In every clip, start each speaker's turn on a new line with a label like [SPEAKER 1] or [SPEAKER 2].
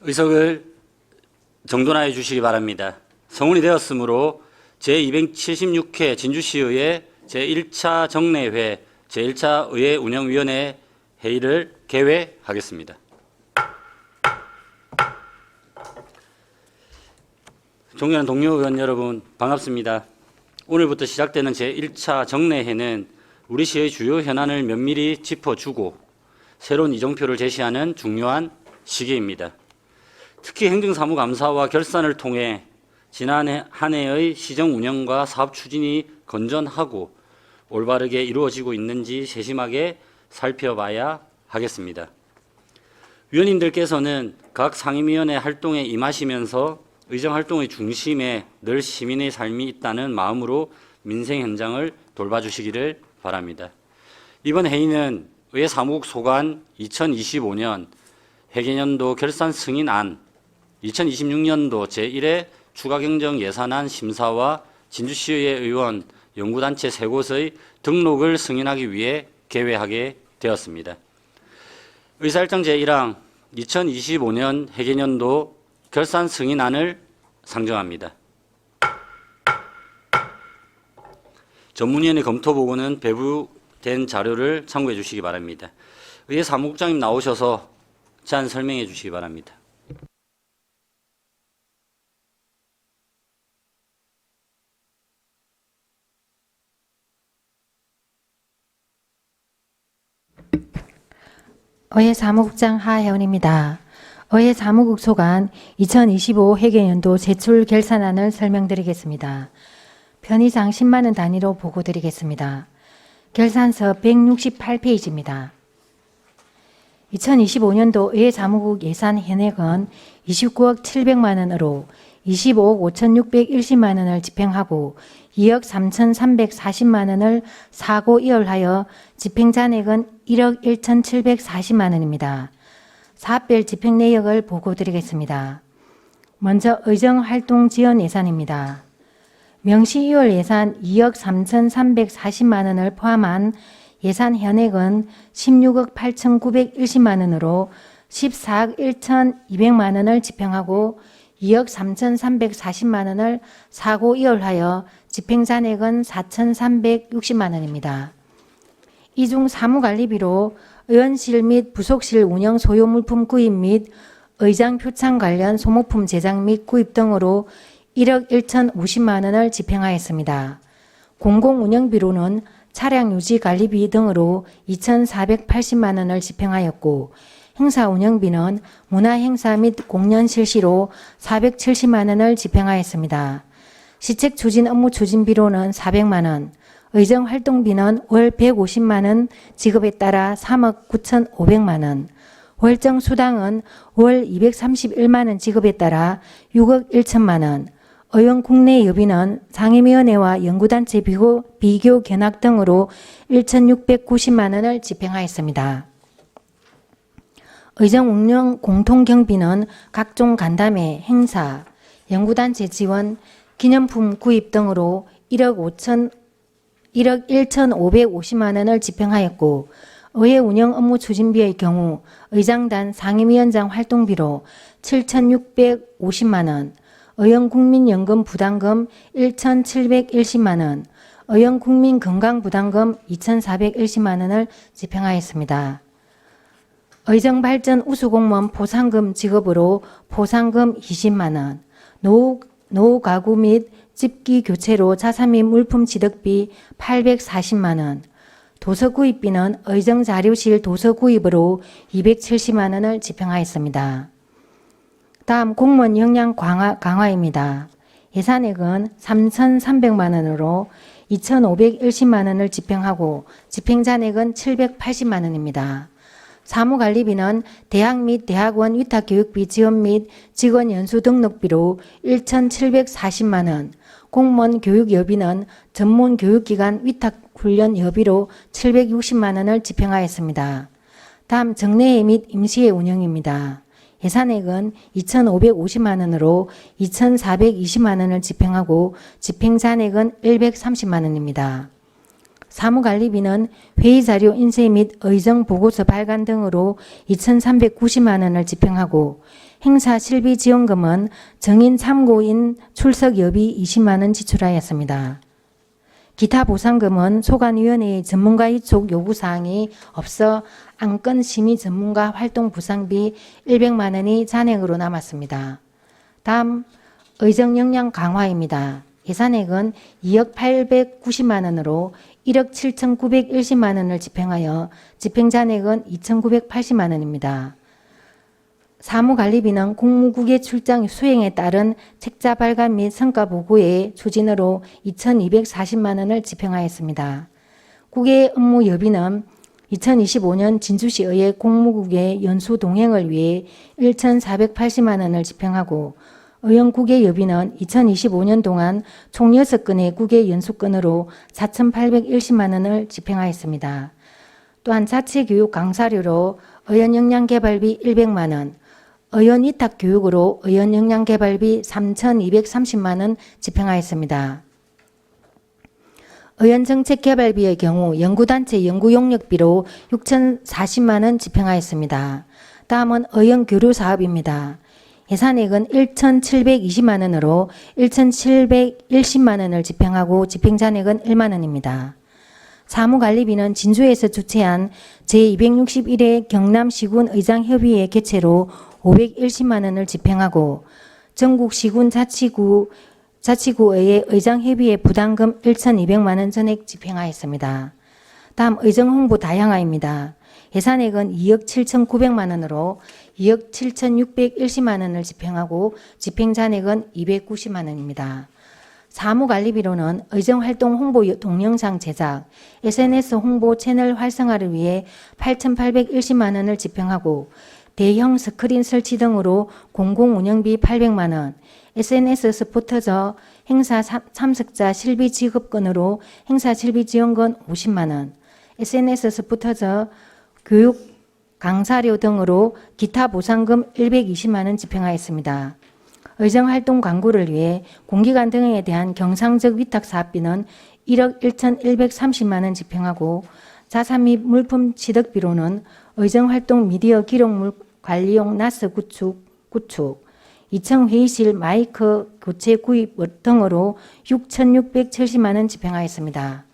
[SPEAKER 1] 의석을 정돈하여 주시기 바랍니다. 성운이 되었으므로 제276회 진주시의회 제1차 정례회 제1차 의회 운영위원회 회의를 개회하겠습니다. 존경하는 동료 의원 여러분, 반갑습니다. 오늘부터 시작되는 제1차 정례회는 우리 시의 주요 현안을 면밀히 짚어주고 새로운 이정표를 제시하는 중요한 시기입니다. 특히 행정사무감사와 결산을 통해 지난 한 해의 시정 운영과 사업 추진이 건전하고 올바르게 이루어지고 있는지 세심하게 살펴봐야 하겠습니다. 위원님들께서는 각 상임위원회 활동에 임하시면서 의정활동의 중심에 늘 시민의 삶이 있다는 마음으로 민생 현장을 돌봐주시기를 바랍니다. 이번 회의는 의회 사무국 소관 2025년 회계년도 결산 승인안, 2026년도 제1회 추가경정 예산안 심사와 진주시의회 의원, 연구단체 3곳의 등록을 승인하기 위해 개회하게 되었습니다. 의사일정 제1항 2025년 회계년도 결산 승인안을 상정합니다. 전문위원회 검토보고는 배부된 자료를 참고해 주시기 바랍니다. 의회 사무국장님 나오셔서 제안 설명해 주시기 바랍니다.
[SPEAKER 2] 의회 사무국장 하혜원입니다. 의회 사무국 소관 2025 회계연도 제출 결산안을 설명드리겠습니다. 편의상 10만 원 단위로 보고드리겠습니다. 결산서 168페이지입니다. 2025년도 의회 사무국 예산 현액은 29억 700만 원으로 25억 5,610만 원을 집행하고 2억 3,340만 원을 사고 이월하여 집행잔액은 1억 1,740만 원입니다. 사업별 집행 내역을 보고드리겠습니다. 먼저 의정활동 지원 예산입니다. 명시 2월 예산 2억 3,340만 원을 포함한 예산 현액은 16억 8,910만 원으로 14억 1,200만 원을 집행하고 2억 3,340만 원을 사고 이월하여 집행잔액은 4,360만 원입니다. 이 중 사무관리비로 의원실 및 부속실 운영 소요물품 구입 및 의장 표창 관련 소모품 제작 및 구입 등으로 1억 1,050만 원을 집행하였습니다. 공공운영비로는 차량 유지 관리비 등으로 2,480만 원을 집행하였고 행사 운영비는 문화행사 및 공연 실시로 470만 원을 집행하였습니다. 시책 추진 업무 추진비로는 400만 원, 의정활동비는 월 150만 원 지급에 따라 3억 9,500만 원, 월정 수당은 월 231만 원 지급에 따라 6억 1천만 원, 의원 국내 여비는 상임위원회와 연구단체 비교 견학 등으로 1,690만 원을 집행하였습니다. 의정 운영 공통경비는 각종 간담회, 행사, 연구단체 지원, 기념품 구입 등으로 1억 1,550만 원을 집행하였고 의회 운영 업무 추진비의 경우 의장단 상임위원장 활동비로 7,650만 원, 의원국민연금 부담금 1,710만 원, 의원국민건강부담금 2,410만 원을 집행하였습니다. 의정발전 우수공무원 포상금 지급으로 포상금 20만 원, 노후 가구 및 집기 교체로 자사 및 물품 취득비 840만 원, 도서 구입비는 의정자료실 도서 구입으로 270만 원을 집행하였습니다. 다음 공무원 역량 강화입니다. 예산액은 3,300만 원으로 2,510만 원을 집행하고 집행잔액은 780만 원입니다. 사무관리비는 대학 및 대학원 위탁교육비 지원 및 직원 연수 등록비로 1,740만 원, 공무원 교육여비는 전문 교육기관 위탁훈련 여비로 760만 원을 집행하였습니다. 다음 정례회 및 임시회 운영입니다. 예산액은 2,550만 원으로 2,420만 원을 집행하고 집행잔액은 130만 원입니다. 사무관리비는 회의자료 인쇄 및 의정보고서 발간 등으로 2,390만 원을 집행하고 행사 실비 지원금은 정인 참고인 출석 여비 20만 원 지출하였습니다. 기타 보상금은 소관위원회의 전문가 이촉 요구사항이 없어 안건 심의 전문가 활동 부상비 100만 원이 잔액으로 남았습니다. 다음 의정 역량 강화입니다. 예산액은 2억 890만 원으로 1억 7,910만 원을 집행하여 집행잔액은 2,980만 원입니다. 사무관리비는 공무국의 출장 수행에 따른 책자 발간 및 성과 보고의 추진으로 2,240만 원을 집행하였습니다. 국외 업무 여비는 2025년 진주시의회 공무국의 연수 동행을 위해 1,480만 원을 집행하고 의원 국외 여비는 2025년 동안 총 6건의 국외 연수건으로 4,810만 원을 집행하였습니다. 또한 자치교육 강사료로 의원 역량 개발비 100만 원, 의원 위탁 교육으로 의원 역량 개발비 3,230만 원 집행하였습니다. 의원 정책 개발비의 경우 연구단체 연구용역비로 6,040만 원 집행하였습니다. 다음은 의원 교류 사업입니다. 예산액은 1,720만 원으로 1,710만 원을 집행하고 집행잔액은 1만 원입니다. 사무관리비는 진주에서 주최한 제261회 경남시군 의장협의회 개최로 510만 원을 집행하고 전국시군 자치구의 의장협의회 부담금 1,200만 원 전액 집행하였습니다. 다음 의정홍보 다양화입니다. 예산액은 2억 7,900만 원으로 2억 7,610만 원을 집행하고 집행잔액은 290만 원입니다. 사무관리비로는 의정활동 홍보 동영상 제작, SNS 홍보 채널 활성화를 위해 8,810만 원을 집행하고 대형 스크린 설치 등으로 공공운영비 800만 원, SNS 스포터저 행사 참석자 실비 지급건으로 행사 실비 지원금 50만 원, SNS 스포터저 교육 강사료 등으로 기타 보상금 120만 원 집행하였습니다. 의정활동 광고를 위해 공기관 등에 대한 경상적 위탁 사업비는 1억 1,130만 원 집행하고 자산 및 물품 취득비로는 의정활동 미디어 기록물 관리용 나스 구축, 2층 회의실 마이크 교체 구입 등으로 6,670만 원 집행하였습니다.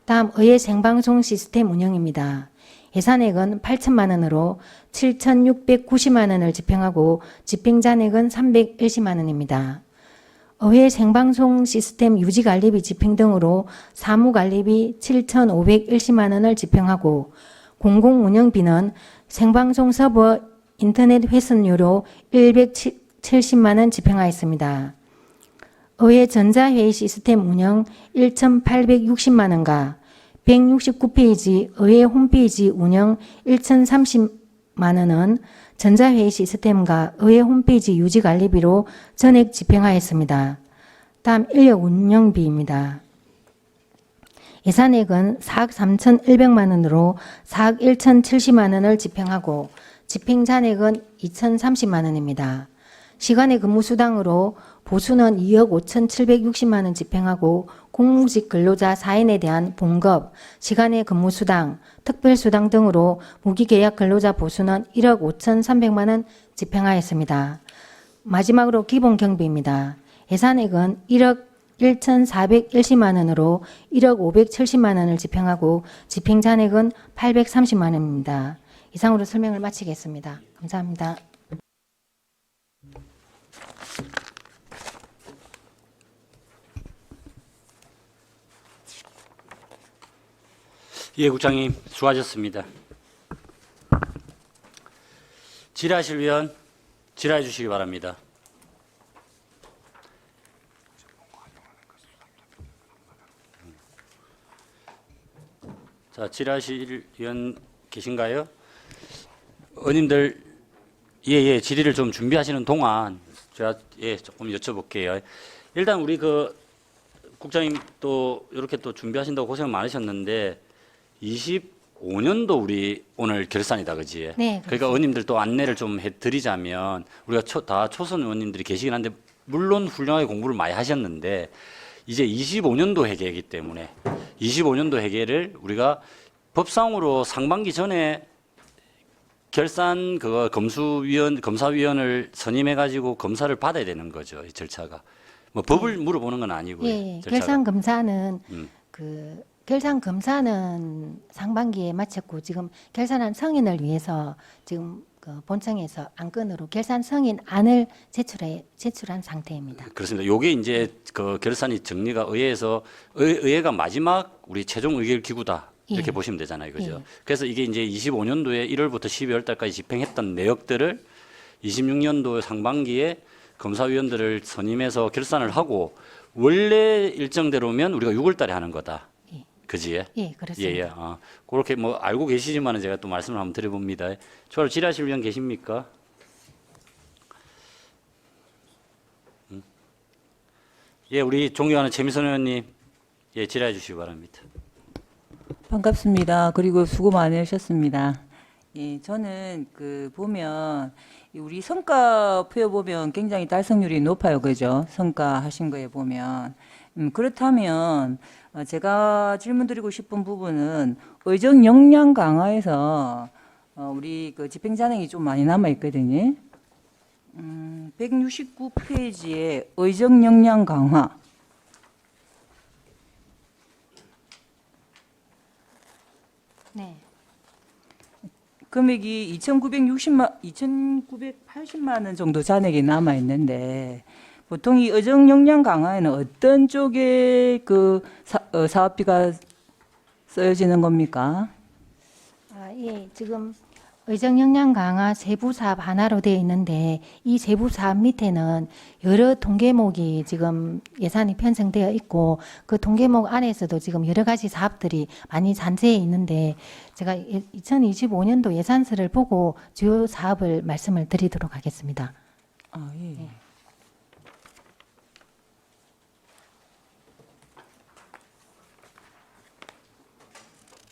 [SPEAKER 2] 다음 의회 생방송 시스템 운영입니다. 예산액은 8천만 원으로 7,690만 원을 집행하고 집행잔액은 310만 원입니다. 의회 생방송 시스템 유지관리비 집행 등으로 사무관리비 7,510만 원을 집행하고 공공운영비는 생방송 서버 인터넷 회선료로 170만 원 집행하였습니다. 의회 전자회의 시스템 운영 1,860만 원과 169페이지 의회 홈페이지 운영 1,030만 원은 전자회의 시스템과 의회 홈페이지 유지관리비로 전액 집행하였습니다. 다음 인력 운영비입니다. 예산액은 4억 3,100만 원으로 4억 1,070만 원을 집행하고 집행잔액은 2,030만 원입니다. 시간의 근무수당으로 보수는 2억 5,760만 원 집행하고 공무직 근로자 4인에 대한 봉급, 시간의 근무수당, 특별수당 등으로 무기계약 근로자 보수는 1억 5,300만 원 집행하였습니다. 마지막으로 기본경비입니다. 예산액은 1억 1,410만 원으로 1억 570만 원을 집행하고 집행잔액은 830만 원입니다. 이상으로 설명을 마치겠습니다. 감사합니다.
[SPEAKER 1] 예, 국장님 수고하셨습니다. 질의하실 위원 질의해 주시기 바랍니다. 자, 질의하실 위원 계신가요? 의원님들 질의를 좀 준비하시는 동안 제가 조금 여쭤볼게요. 일단 우리 국장님 또 이렇게 또 준비하신다고 고생 많으셨는데 25년도 우리 오늘 결산이다, 그지?
[SPEAKER 2] 네.
[SPEAKER 1] 그러니까 의원님들 또 안내를 좀 해드리자면 우리가 다 초선 의원님들이 계시긴 한데 물론 훌륭하게 공부를 많이 하셨는데 이제 25년도 회계이기 때문에 25년도 회계를 우리가 법상으로 상반기 전에 결산 그거 검사위원을 선임해 가지고 검사를 받아야 되는 거죠. 이 절차가. 뭐 법을 물어보는 건 아니고요.
[SPEAKER 2] 예,
[SPEAKER 1] 절차가.
[SPEAKER 2] 결산 검사는
[SPEAKER 1] 음.
[SPEAKER 2] 그 결산 검사는 상반기에 마쳤고 지금 결산안 승인을 위해서 지금 그 본청에서 안건으로 결산 승인안을 제출한 상태입니다.
[SPEAKER 1] 그렇습니다. 요게 이제 그 결산이 정리가 의회에서 의회가 마지막 우리 최종 의결 기구다. 이렇게
[SPEAKER 2] 예.
[SPEAKER 1] 보시면 되잖아요. 그죠?
[SPEAKER 2] 예.
[SPEAKER 1] 그래서 이게 이제 25년도에 1월부터 12월 달까지 집행했던 내역들을 26년도 상반기에 검사위원들을 선임해서 결산을 하고 원래 일정대로면 우리가 6월 달에 하는 거다.
[SPEAKER 2] 예.
[SPEAKER 1] 그지?
[SPEAKER 2] 예, 그렇습니다.
[SPEAKER 1] 예. 그렇게 뭐 알고 계시지만은 제가 또 말씀을 한번 드려봅니다. 추가로 질의하실 위원 계십니까? 예, 우리 존경하는 최미선 의원님, 예, 질의해 주시기 바랍니다.
[SPEAKER 3] 반갑습니다. 그리고 수고 많으셨습니다. 예, 저는 그 보면 우리 성과표에 보면 굉장히 달성률이 높아요, 그죠? 성과하신 거에 보면 그렇다면 제가 질문드리고 싶은 부분은 의정 역량 강화에서 우리 그 집행 잔액이 좀 많이 남아 있거든요. 169페이지에 의정 역량 강화.
[SPEAKER 2] 네.
[SPEAKER 3] 금액이 2,980만 원 정도 잔액이 남아 있는데 보통 이 의정 역량 강화에는 어떤 쪽에 그 사업비가 쓰여지는 겁니까?
[SPEAKER 2] 예, 지금 의정 역량 강화 세부 사업 하나로 되어 있는데 이 세부 사업 밑에는 여러 동계목이 지금 예산이 편성되어 있고 그 동계목 안에서도 지금 여러 가지 사업들이 많이 잔재해 있는데 제가 2025년도 예산서를 보고 주요 사업을 말씀을 드리도록 하겠습니다.
[SPEAKER 3] 예.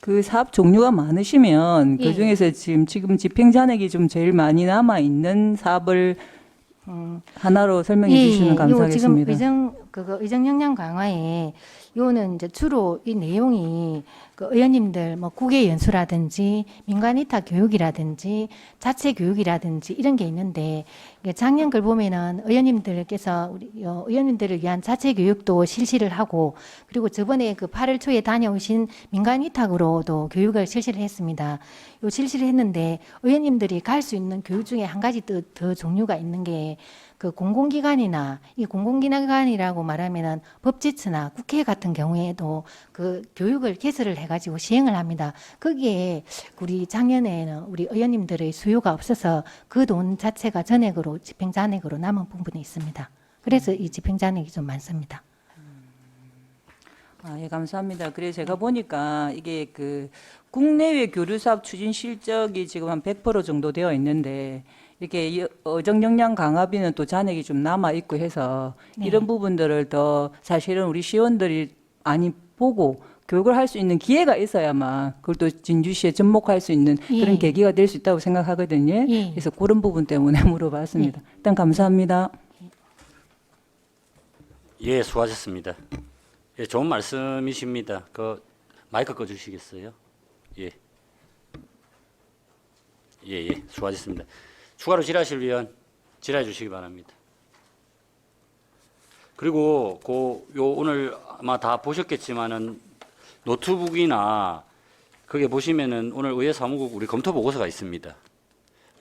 [SPEAKER 3] 그 사업 종류가 많으시면
[SPEAKER 2] 예.
[SPEAKER 3] 그 중에서 지금 집행 잔액이 좀 제일 많이 남아 있는 사업을 하나로 설명해 주시면
[SPEAKER 2] 요 지금
[SPEAKER 3] 감사하겠습니다.
[SPEAKER 2] 의정 역량 강화에 요는 이제 주로 이 내용이 그 의원님들 뭐 국외 연수라든지 민간 이타 교육이라든지 자체 교육이라든지 이런 게 있는데 이게 작년 걸 보면은 의원님들께서 우리 의원님들을 위한 자체 교육도 실시를 하고 그리고 저번에 그 8월 초에 다녀오신 민간 위탁으로도 교육을 실시를 했습니다. 요 실시를 했는데 의원님들이 갈 수 있는 교육 중에 한 가지 더 종류가 있는 게 그 공공기관이나 이 공공기관이라고 말하면은 법제처나 국회 같은 경우에도 그 교육을 개설을 해가지고 시행을 합니다. 거기에 우리 작년에는 우리 의원님들의 수요가 없어서 그 돈 자체가 전액으로 집행잔액으로 남은 부분이 있습니다. 그래서 이 집행잔액이 좀 많습니다.
[SPEAKER 3] 예, 감사합니다. 그래서 제가 보니까 이게 그 국내외 교류 사업 추진 실적이 지금 한 100% 정도 되어 있는데 이렇게 의정 역량 강화비는 또 잔액이 좀 남아 있고 해서
[SPEAKER 2] 네.
[SPEAKER 3] 이런 부분들을 더 사실은 우리 시원들이 많이 보고 교육을 할 수 있는 기회가 있어야만 그걸 또 진주시에 접목할 수 있는 그런
[SPEAKER 2] 예.
[SPEAKER 3] 계기가 될 수 있다고 생각하거든요.
[SPEAKER 2] 예.
[SPEAKER 3] 그래서 그런 부분 때문에 물어봤습니다. 일단 감사합니다.
[SPEAKER 1] 예, 수고하셨습니다. 예, 좋은 말씀이십니다. 그 마이크 꺼주시겠어요? 예, 수고하셨습니다. 추가로 질의하실 위원 질의해 주시기 바랍니다. 그리고 오늘 아마 다 보셨겠지만은 노트북이나 거기에 보시면은 오늘 의회 사무국 우리 검토 보고서가 있습니다.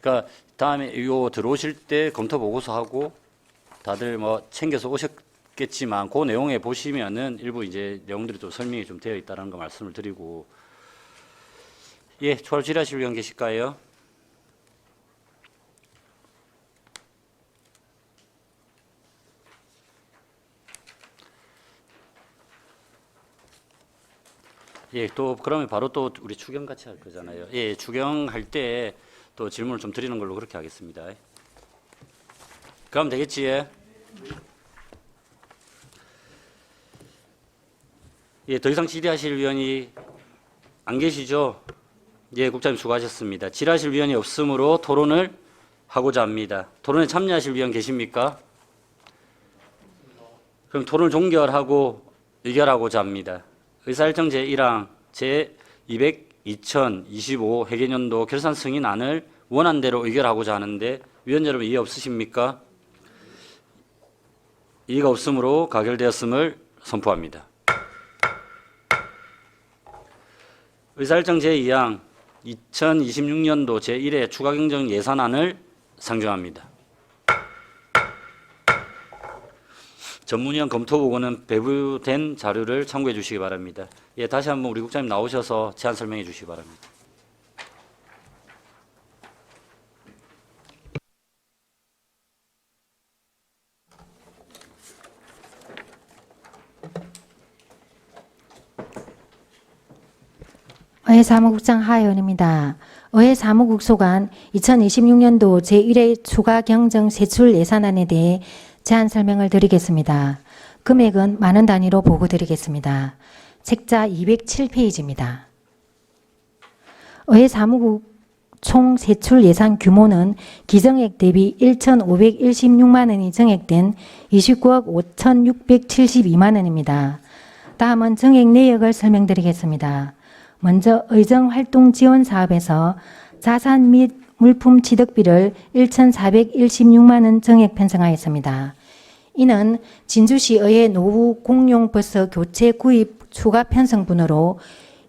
[SPEAKER 1] 그러니까 다음에 들어오실 때 검토 보고서하고 다들 뭐 챙겨서 오셨겠지만 그 내용에 보시면은 일부 이제 내용들이 또 설명이 좀 되어 있다는 거 말씀을 드리고 예, 추가로 질의하실 위원 계실까요? 예, 또 그러면 바로 또 우리 추경 같이 할 거잖아요. 예, 추경할 때 또 질문을 좀 드리는 걸로 그렇게 하겠습니다. 그럼 되겠지? 예. 예, 더 이상 질의하실 위원이 안 계시죠? 예, 국장님 수고하셨습니다. 질의하실 위원이 없으므로 토론을 하고자 합니다. 토론에 참여하실 위원 계십니까? 그럼 토론을 종결하고 의결하고자 합니다. 의사일정 제1항 제200 2025 회계년도 결산 승인안을 원안대로 의결하고자 하는데 위원 여러분 이해 없으십니까? 이의가 없으므로 가결되었음을 선포합니다. 의사일정 제2항 2026년도 제1회 추가경정 예산안을 상정합니다. 전문위원 검토보고는 배부된 자료를 참고해 주시기 바랍니다. 예, 다시 한번 우리 국장님 나오셔서 제안 설명해 주시기 바랍니다.
[SPEAKER 2] 의회 사무국장 하의원입니다. 의회 사무국소관 2026년도 제1회 추가 경정 세출 예산안에 대해 제안 설명을 드리겠습니다. 금액은 만원 단위로 보고드리겠습니다. 책자 207페이지입니다. 의회 사무국 총 세출 예산 규모는 기정액 대비 1,516만 원이 정액된 29억 5,672만 원입니다. 다음은 정액 내역을 설명드리겠습니다. 먼저 의정활동 지원 사업에서 자산 및 물품 취득비를 1,416만 원 정액 편성하였습니다. 이는 진주시의회 노후 공용 버스 교체 구입 추가 편성분으로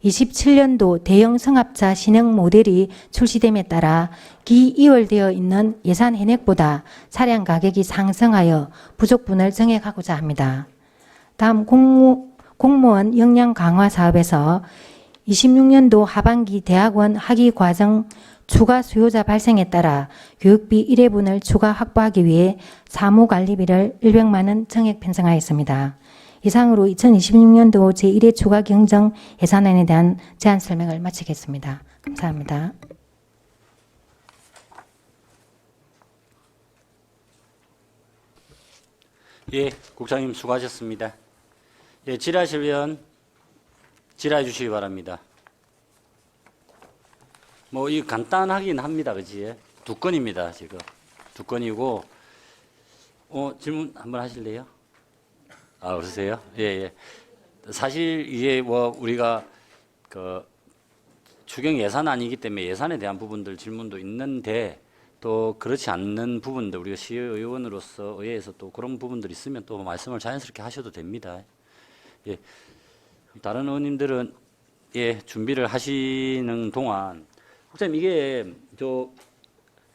[SPEAKER 2] 27년도 대형 승합차 신형 모델이 출시됨에 따라 기이월되어 있는 예산 현액보다 차량 가격이 상승하여 부족분을 정액하고자 합니다. 다음 공무원 역량 강화 사업에서 26년도 하반기 대학원 학위 과정 추가 수요자 발생에 따라 교육비 1회분을 추가 확보하기 위해 사무관리비를 100만 원 정액 편성하였습니다. 이상으로 2026년도 제1회 추가 경정 예산안에 대한 제안 설명을 마치겠습니다. 감사합니다.
[SPEAKER 1] 예, 국장님 수고하셨습니다. 예, 질의하실 위원 질의해 주시기 바랍니다. 뭐 이 간단하긴 합니다, 그지? 두 건입니다, 지금 두 건이고, 질문 한번 하실래요? 아, 그러세요? 예, 예. 사실 이게 뭐 우리가 그 추경 예산안이기 때문에 예산에 대한 부분들 질문도 있는데 또 그렇지 않는 부분들 우리가 시의원으로서 의회에서 또 그런 부분들이 있으면 또 말씀을 자연스럽게 하셔도 됩니다. 예. 다른 의원님들은 예, 준비를 하시는 동안 국장님 이게 저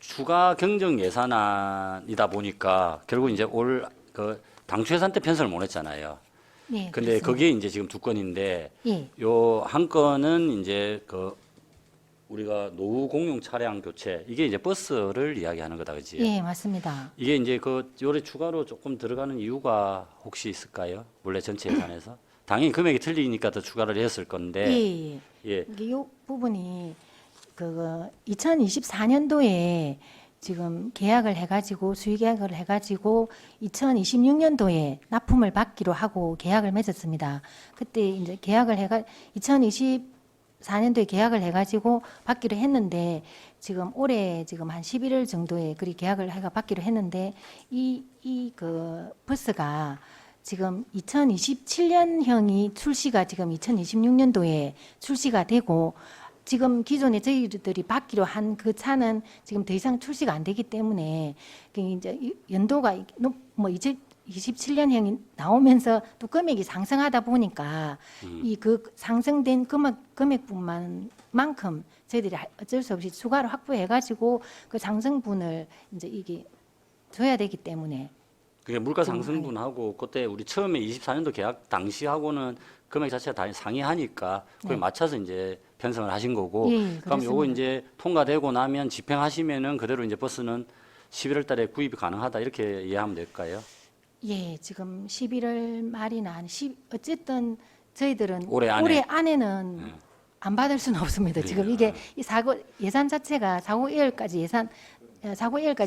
[SPEAKER 1] 추가 경정 예산안이다 보니까 결국 이제 올 그 당초 예산 때 편성을 못 했잖아요.
[SPEAKER 2] 네,
[SPEAKER 1] 근데
[SPEAKER 2] 그렇습니다.
[SPEAKER 1] 거기에 이제 지금 두 건인데
[SPEAKER 2] 예,
[SPEAKER 1] 요 한 건은 이제 그 우리가 노후 공용 차량 교체 이게 이제 버스를 이야기하는 거다, 그지?
[SPEAKER 2] 예, 맞습니다.
[SPEAKER 1] 이게 이제 그 요래 추가로 조금 들어가는 이유가 혹시 있을까요? 원래 전체 예산에서 당연히 금액이 틀리니까 더 추가를 했을 건데
[SPEAKER 2] 예, 예.
[SPEAKER 1] 예,
[SPEAKER 2] 이게 요 부분이 그 2024년도에 지금 계약을 해가지고 수의 계약을 해가지고 2026년도에 납품을 받기로 하고 계약을 맺었습니다. 그때 이제 계약을 해가 2024년도에 계약을 해가지고 받기로 했는데 지금 올해 지금 한 11월 정도에 그리 계약을 해가 받기로 했는데 이 그 버스가 지금 2027년형이 출시가 지금 2026년도에 출시가 되고 지금 기존에 저희들이 받기로 한 그 차는 지금 더 이상 출시가 안 되기 때문에 이제 연도가 뭐 27년형이 나오면서 또 금액이 상승하다 보니까 이 그 상승된 금액분만큼 저희들이 어쩔 수 없이 추가로 확보해가지고 그 상승분을 이제 이게 줘야 되기 때문에
[SPEAKER 1] 그게 물가 상승분하고 그때 우리 처음에 24년도 계약 당시하고는 금액 자체가 다 상이하니까 그에
[SPEAKER 2] 네.
[SPEAKER 1] 맞춰서 이제 편성을 하신 거고
[SPEAKER 2] 예,
[SPEAKER 1] 그럼 요거
[SPEAKER 2] 그렇습니다.
[SPEAKER 1] 이제 통과되고 나면 집행하시면은 그대로 이제 버스는 11월 달에 구입이 가능하다 이렇게 이해하면 될까요?
[SPEAKER 2] 예, 지금 11월 말이나 한 어쨌든 저희들은
[SPEAKER 1] 올해 안에.
[SPEAKER 2] 는 안 받을 수는 없습니다. 지금 이게 이 예산 자체가 사고 예월까지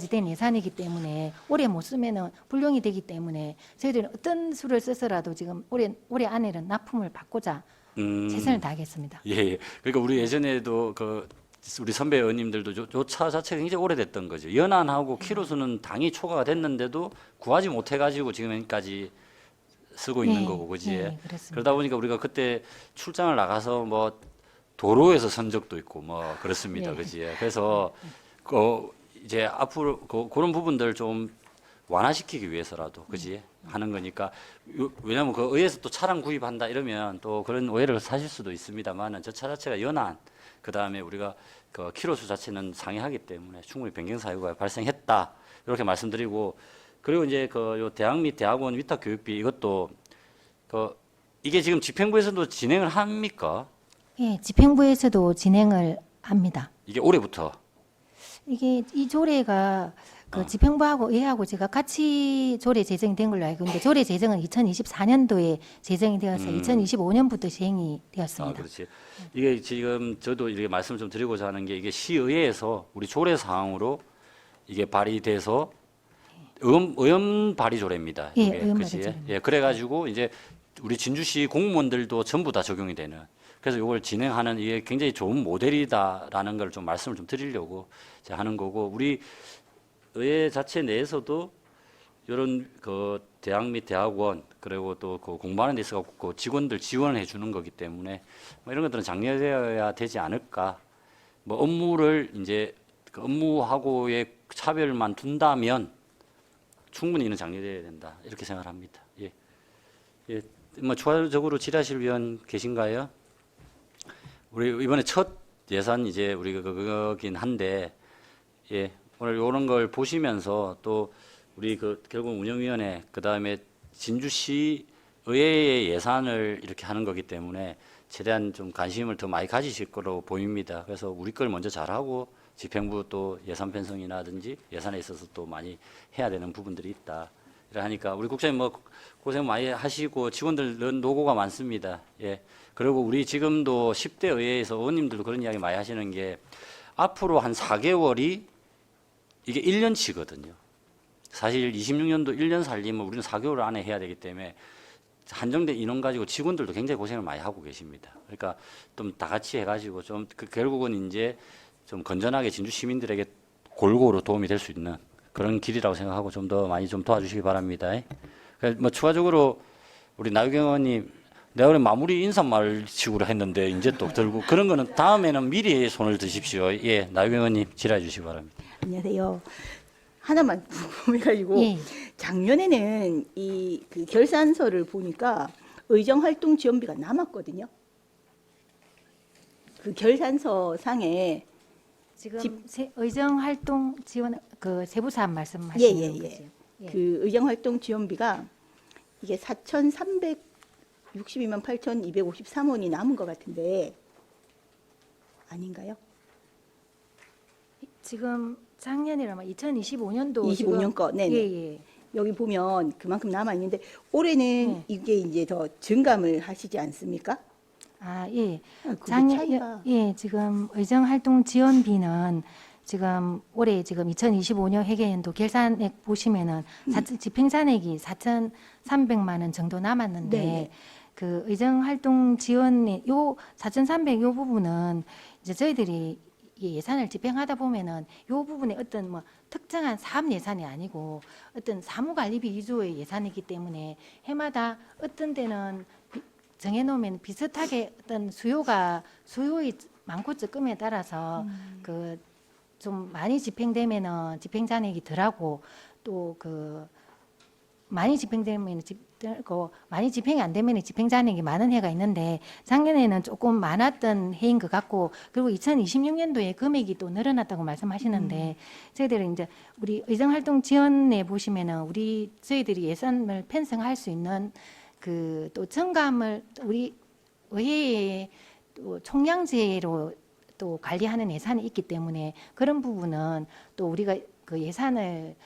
[SPEAKER 2] 된 예산이기 때문에 올해 못 쓰면은 불용이 되기 때문에 저희들은 어떤 수를 써서라도 지금 올해 안에는 납품을 받고자 최선을 다하겠습니다.
[SPEAKER 1] 예, 예. 그러니까 우리 예전에도 그 우리 선배 의원님들도 요 차 자체가 굉장히 오래됐던 거죠. 연한하고 키로수는 당이 초과가 됐는데도 구하지 못해가지고 지금까지 쓰고 있는
[SPEAKER 2] 네,
[SPEAKER 1] 거고, 그지?
[SPEAKER 2] 네, 그렇습니다.
[SPEAKER 1] 그러다 보니까 우리가 그때 출장을 나가서 뭐 도로에서 선 적도 있고 뭐 그렇습니다,
[SPEAKER 2] 네.
[SPEAKER 1] 그지? 그래서 이제 앞으로 그런 부분들 좀 완화시키기 위해서라도 그지 하는 거니까 왜냐하면 그 의회에서 또 차량 구입한다 이러면 또 그런 오해를 사실 수도 있습니다만은 저 차 자체가 연한 그 다음에 우리가 그 키로수 자체는 상회하기 때문에 충분히 변경 사유가 발생했다 이렇게 말씀드리고 그리고 이제 그 대학 및 대학원 위탁 교육비 이것도 그 이게 지금 집행부에서도 진행을 합니까?
[SPEAKER 2] 예, 집행부에서도 진행을 합니다.
[SPEAKER 1] 이게 올해부터
[SPEAKER 2] 이게 이 조례가 그 집행부하고 의회하고 제가 같이 조례 제정이 된 걸로 알고 있는데 조례 제정은 2024년도에 제정이 되어서 2025년부터 시행이 되었습니다.
[SPEAKER 1] 그렇지. 이게 지금 저도 이렇게 말씀을 좀 드리고자 하는 게 이게 시의회에서 우리 조례 사항으로 이게 발의돼서 의원 발의 조례입니다.
[SPEAKER 2] 예,
[SPEAKER 1] 이게,
[SPEAKER 2] 의원 발의
[SPEAKER 1] 그치?
[SPEAKER 2] 조례입니다.
[SPEAKER 1] 예, 그래가지고 이제 우리 진주시 공무원들도 전부 다 적용이 되는. 그래서 이걸 진행하는 이게 굉장히 좋은 모델이다라는 걸 좀 말씀을 좀 드리려고 제가 하는 거고 우리 의회 자체 내에서도 이런 그 대학 및 대학원 그리고 또 그 공부하는 데 있어서 그 직원들 지원을 해주는 거기 때문에 뭐 이런 것들은 장려되어야 되지 않을까. 뭐 업무를 이제 그 업무하고의 차별만 둔다면 충분히 이는 장려되어야 된다 이렇게 생각합니다. 예, 예, 뭐 추가적으로 질의하실 위원 계신가요? 우리 이번에 첫 예산 이제 우리가 그거긴 한데 예. 오늘 이런 걸 보시면서 또 우리 그 결국 운영위원회 그 다음에 진주시 의회의 예산을 이렇게 하는 거기 때문에 최대한 좀 관심을 더 많이 가지실 거로 보입니다. 그래서 우리 걸 먼저 잘하고 집행부 또 예산 편성이라든지 예산에 있어서 또 많이 해야 되는 부분들이 있다. 이러하니까 우리 국장님 뭐 고생 많이 하시고 직원들 노고가 많습니다. 예. 그리고 우리 지금도 10대 의회에서 의원님들도 그런 이야기 많이 하시는 게 앞으로 한 4개월이 이게 1년치거든요. 사실 26년도 1년 살림을 우리는 4개월 안에 해야 되기 때문에 한정된 인원 가지고 직원들도 굉장히 고생을 많이 하고 계십니다. 그러니까 좀 다 같이 해가지고 좀 결국은 이제 좀 건전하게 진주 시민들에게 골고루 도움이 될 수 있는 그런 길이라고 생각하고 좀 더 많이 좀 도와주시기 바랍니다. 뭐 추가적으로 우리 나유경 의원님 내가 오늘 마무리 인사말 식으로 했는데 이제 또 들고 그런 거는 다음에는 미리 손을 드십시오. 예, 나유경 의원님 질의해 주시기 바랍니다.
[SPEAKER 4] 안녕하세요. 하나만 궁금해가지고
[SPEAKER 2] 예.
[SPEAKER 4] 작년에는 이 그 결산서를 보니까 의정 활동 지원비가 남았거든요. 그 결산서 상에
[SPEAKER 2] 지금 의정 활동 지원 그 세부 사안 말씀하시는
[SPEAKER 4] 예, 예,
[SPEAKER 2] 거죠?
[SPEAKER 4] 예.
[SPEAKER 2] 예.
[SPEAKER 4] 그 의정 활동 지원비가 이게 4,362만 8,253원이 남은 것 같은데 아닌가요?
[SPEAKER 2] 지금 작년이라면 2025년도
[SPEAKER 4] 25년 거, 네네.
[SPEAKER 2] 예, 예.
[SPEAKER 4] 여기 보면 그만큼 남아 있는데 올해는
[SPEAKER 2] 네.
[SPEAKER 4] 이게 이제 더 증감을 하시지 않습니까?
[SPEAKER 2] 아, 예.
[SPEAKER 4] 그 차이가
[SPEAKER 2] 예, 지금 의정 활동 지원비는 지금 올해 지금 2025년 회계연도 결산액 보시면은 집행 잔액이 4,300만 원 정도 남았는데
[SPEAKER 4] 네.
[SPEAKER 2] 그 의정 활동 지원의 요 4,300 요 부분은 이제 저희들이 이 예산을 집행하다 보면은 요 부분에 어떤 뭐 특정한 사업 예산이 아니고 어떤 사무관리비 위주의 예산이기 때문에 해마다 어떤 때는 정해놓으면 비슷하게 어떤 수요의 많고 적음에 따라서 그 좀 많이 집행되면은 집행 잔액이 덜하고 또 그 많이 집행되면 고 많이 집행이 안 되면 집행 잔액이 많은 해가 있는데 작년에는 조금 많았던 해인 것 같고 그리고 2026년도에 금액이 또 늘어났다고 말씀하시는데 저희들은 이제 우리 의정활동 지원에 보시면은 우리 저희들이 예산을 편성할 수 있는 그 또 정감을 우리 의회에 또 총량제로 또 관리하는 예산이 있기 때문에 그런 부분은 또 우리가 그 예산을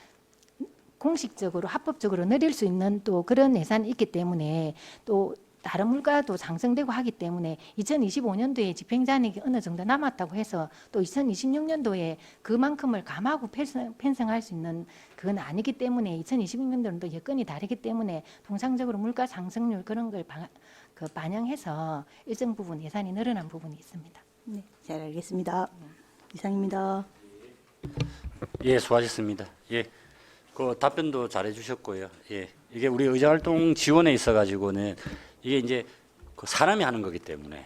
[SPEAKER 2] 공식적으로 합법적으로 늘릴 수 있는 또 그런 예산이 있기 때문에 또 다른 물가도 상승되고 하기 때문에 2025년도에 집행잔액이 어느 정도 남았다고 해서 또 2026년도에 그만큼을 감하고 편성할 수 있는 그건 아니기 때문에 2026년도는 또 여건이 다르기 때문에 통상적으로 물가 상승률 그런 걸 반영해서 일정 부분 예산이 늘어난 부분이 있습니다.
[SPEAKER 4] 네, 잘 알겠습니다. 이상입니다.
[SPEAKER 1] 예, 수고하셨습니다. 예, 그 답변도 잘해 주셨고요. 예, 이게 우리 의정활동 지원에 있어 가지고는 이게 이제 그 사람이 하는 거기 때문에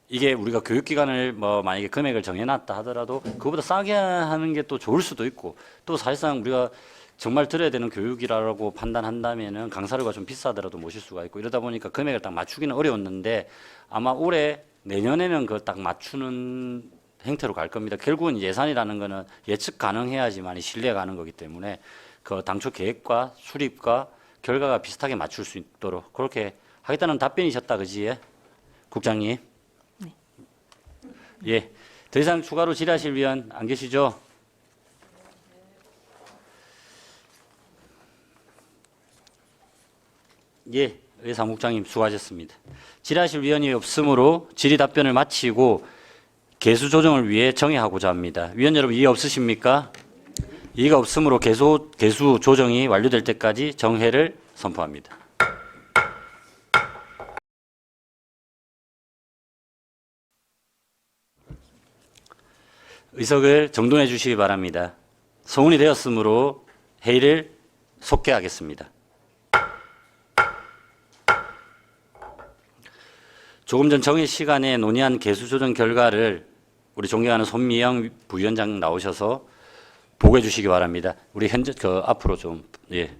[SPEAKER 1] 이게 우리가 교육기관을 뭐 만약에 금액을 정해놨다 하더라도 그거보다 싸게 하는 게 또 좋을 수도 있고, 또 사실상 우리가 정말 들어야 되는 교육이라고 판단한다면은 강사료가 좀 비싸더라도 모실 수가 있고, 이러다 보니까 금액을 딱 맞추기는 어려웠는데 아마 올해 내년에는 그걸 딱 맞추는 행태로 갈 겁니다. 결국은 예산이라는 거는 예측 가능해야지만 신뢰가 가는 거기 때문에 그 당초 계획과 수립과 결과가 비슷하게 맞출 수 있도록 그렇게 하겠다는 답변이셨다, 그지? 국장님.
[SPEAKER 2] 네.
[SPEAKER 1] 예. 더 이상 추가로 질의하실 위원 안 계시죠? 예. 의 사무국장님 수고하셨습니다. 질의하실 위원이 없으므로 질의 답변을 마치고 개수 조정을 위해 정회하고자 합니다. 위원 여러분 이해 없으십니까? 이해가 없으므로 개수 조정이 완료될 때까지 정회를 선포합니다. 의석을 정돈해 주시기 바랍니다. 소원이 되었으므로 회의를 속개하겠습니다. 조금 전 정회 시간에 논의한 개수 조정 결과를 우리 존경하는 손미영 부위원장 나오셔서 보고해 주시기 바랍니다. 우리 현재 앞으로 좀 예.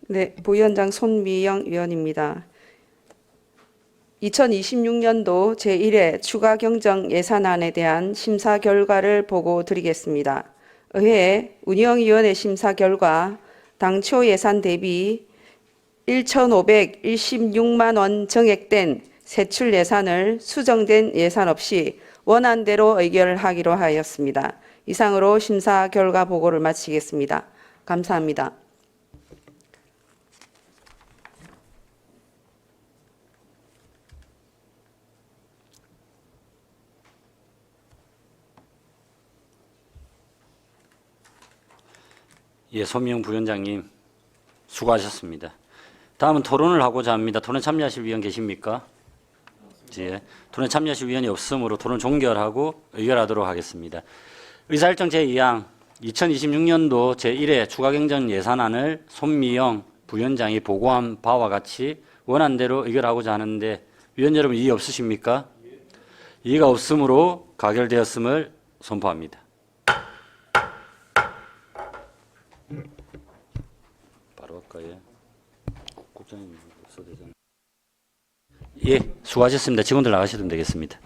[SPEAKER 5] 네, 부위원장 손미영 위원입니다. 2026년도 제1회 추가 경정 예산안에 대한 심사 결과를 보고 드리겠습니다. 의회 운영위원회 심사 결과 당초 예산 대비 1,516만 원 정액된 세출 예산을 수정된 예산 없이 원안대로 의결하기로 하였습니다. 이상으로 심사 결과 보고를 마치겠습니다. 감사합니다.
[SPEAKER 1] 예, 손미영 부위원장님 수고하셨습니다. 다음은 토론을 하고자 합니다. 토론 참여하실 위원 계십니까? 예, 토론 참여하실 위원이 없으므로 토론 종결하고 의결하도록 하겠습니다. 의사일정 제2항 2026년도 제1회 추가경정 예산안을 손미영 부위원장이 보고한 바와 같이 원안대로 의결하고자 하는데 위원 여러분 이의 없으십니까? 이의가 없으므로 가결되었음을 선포합니다. 바로 할까요? 국장님 없어도 되잖아요. 예, 수고하셨습니다. 직원들 나가시면 되겠습니다.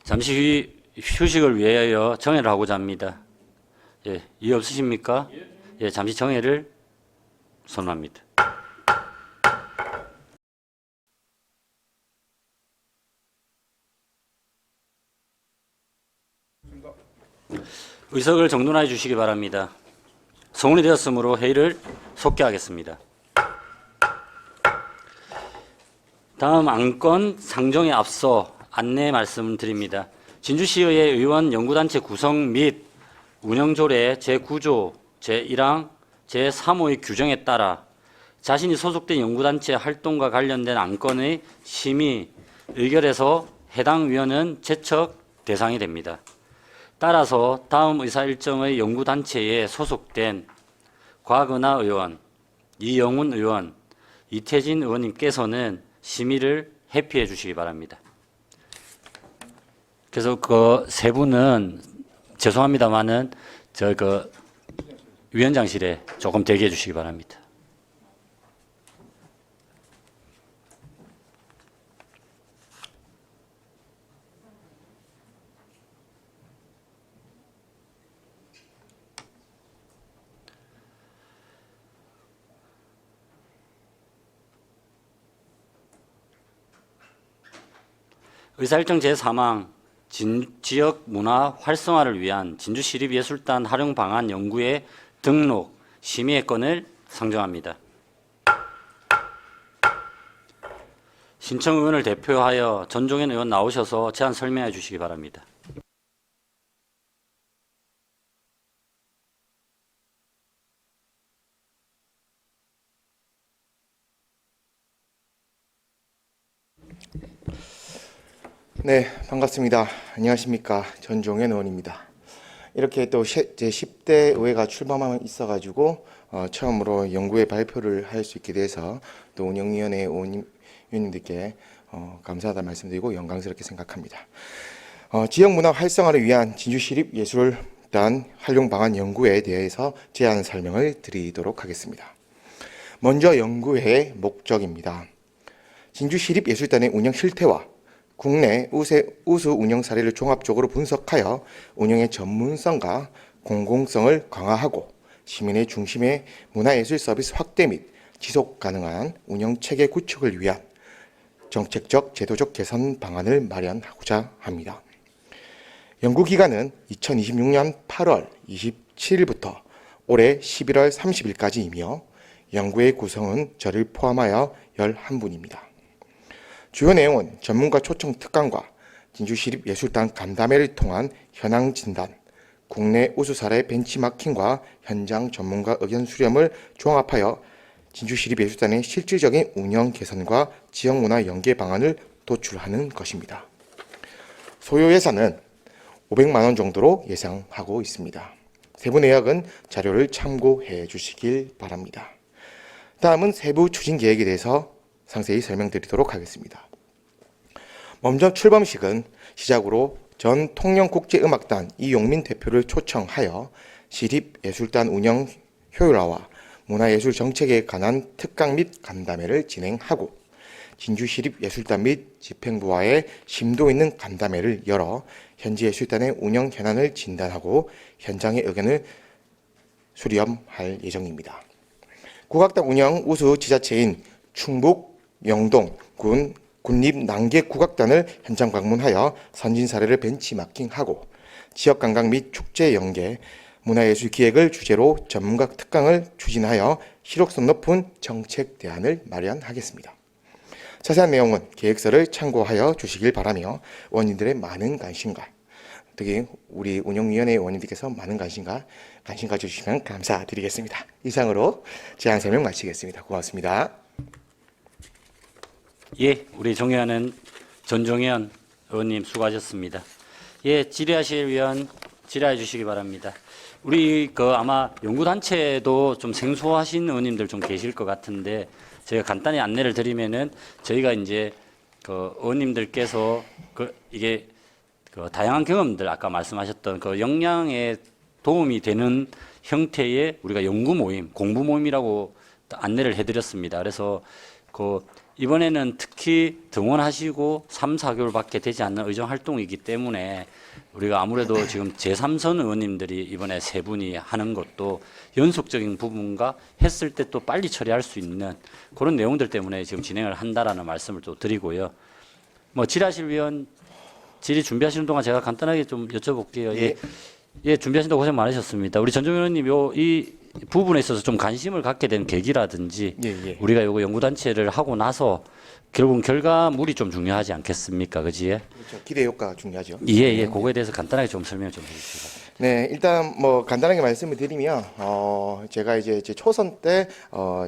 [SPEAKER 1] 잠시 휴식을 위하여 정회를 하고자 합니다. 예, 이해 없으십니까? 예, 잠시 정회를 선언합니다. 의석을 정돈해 주시기 바랍니다. 성원이 되었으므로 회의를 속개하겠습니다. 다음 안건 상정에 앞서 안내 말씀드립니다. 진주시의회 의원 연구단체 구성 및 운영조례 제9조 제1항 제3호의 규정에 따라 자신이 소속된 연구단체 활동과 관련된 안건의 심의, 의결에서 해당 위원은 제척 대상이 됩니다. 따라서 다음 의사일정의 연구단체에 소속된 곽은하 의원, 이영훈 의원, 이태진 의원님께서는 심의를 회피해 주시기 바랍니다. 그래서 그 세 분은 죄송합니다만은 위원장실에 조금 대기해 주시기 바랍니다. 의사일정 제3항 지역 문화 활성화를 위한 진주시립예술단 활용 방안 연구회 등록 심의권을 상정합니다. 신청 의원을 대표하여 전종현 의원 나오셔서 제안 설명해 주시기 바랍니다.
[SPEAKER 6] 네, 반갑습니다. 안녕하십니까. 전종현 의원입니다. 이렇게 또 제10대 의회가 출범하면 있어가지고 처음으로 연구회 발표를 할 수 있게 돼서 또 운영위원회 의원님들께 감사하다 말씀드리고 영광스럽게 생각합니다. 지역문화 활성화를 위한 진주시립예술단 활용방안 연구회에 대해서 제안 설명을 드리도록 하겠습니다. 먼저 연구회의 목적입니다. 진주시립예술단의 운영 실태와 국내 우수 운영 사례를 종합적으로 분석하여 운영의 전문성과 공공성을 강화하고 시민의 중심의 문화예술 서비스 확대 및 지속 가능한 운영 체계 구축을 위한 정책적, 제도적 개선 방안을 마련하고자 합니다. 연구기간은 2026년 8월 27일부터 올해 11월 30일까지이며 연구의 구성은 저를 포함하여 11분입니다. 주요 내용은 전문가 초청 특강과 진주시립예술단 간담회를 통한 현황 진단, 국내 우수 사례 벤치마킹과 현장 전문가 의견 수렴을 종합하여 진주시립예술단의 실질적인 운영 개선과 지역문화 연계 방안을 도출하는 것입니다. 소요 예산은 500만 원 정도로 예상하고 있습니다. 세부 내역은 자료를 참고해 주시길 바랍니다. 다음은 세부 추진 계획에 대해서 상세히 설명드리도록 하겠습니다. 먼저 출범식은 시작으로 전 통영국제음악단 이용민 대표를 초청하여 시립예술단 운영 효율화와 문화예술 정책에 관한 특강 및 간담회를 진행하고 진주시립예술단 및 집행부와의 심도 있는 간담회를 열어 현지 예술단의 운영 현안을 진단하고 현장의 의견을 수렴할 예정입니다. 국악단 운영 우수 지자체인 충북 영동 군 군립난개국악단을 현장 방문하여 선진 사례를 벤치마킹하고 지역관광 및 축제 연계, 문화예술 기획을 주제로 전문가 특강을 추진하여 실효성 높은 정책 대안을 마련하겠습니다. 자세한 내용은 계획서를 참고하여 주시길 바라며 의원님들의 많은 관심과 특히 우리 운영위원회 의원님들께서 많은 관심 가져주시면 감사드리겠습니다. 이상으로 제안 설명 마치겠습니다. 고맙습니다.
[SPEAKER 1] 예, 우리 존경하는 전종현 의원님 수고하셨습니다. 예, 질의하실 위원 질의해 주시기 바랍니다. 우리 아마 연구단체도 좀 생소하신 의원님들 좀 계실 것 같은데 제가 간단히 안내를 드리면은 저희가 이제 의원님들께서 이게 다양한 경험들 아까 말씀하셨던 역량에 도움이 되는 형태의 우리가 연구 모임, 공부 모임이라고 안내를 해드렸습니다. 그래서 이번에는 특히 등원하시고 3, 4개월밖에 되지 않는 의정 활동이기 때문에 우리가 아무래도 지금 제3선 의원님들이 이번에 세 분이 하는 것도 연속적인 부분과 했을 때 또 빨리 처리할 수 있는 그런 내용들 때문에 지금 진행을 한다라는 말씀을 또 드리고요. 질의하실 위원 질의 준비하시는 동안 제가 간단하게 좀 여쭤볼게요. 예, 준비하신다고 고생 많으셨습니다. 우리 전종현 의원님 이 부분에 있어서 좀 관심을 갖게 된 계기라든지 우리가 요거 연구단체를 하고 나서 결국은 결과물이 좀 중요하지 않겠습니까? 그지요?
[SPEAKER 6] 그렇죠. 기대 효과가 중요하죠.
[SPEAKER 1] 예, 그거에 대해서 간단하게 좀 설명 좀 해주시기 바랍니다.
[SPEAKER 6] 네, 일단 간단하게 말씀을 드리면 제가 이제 제 초선 때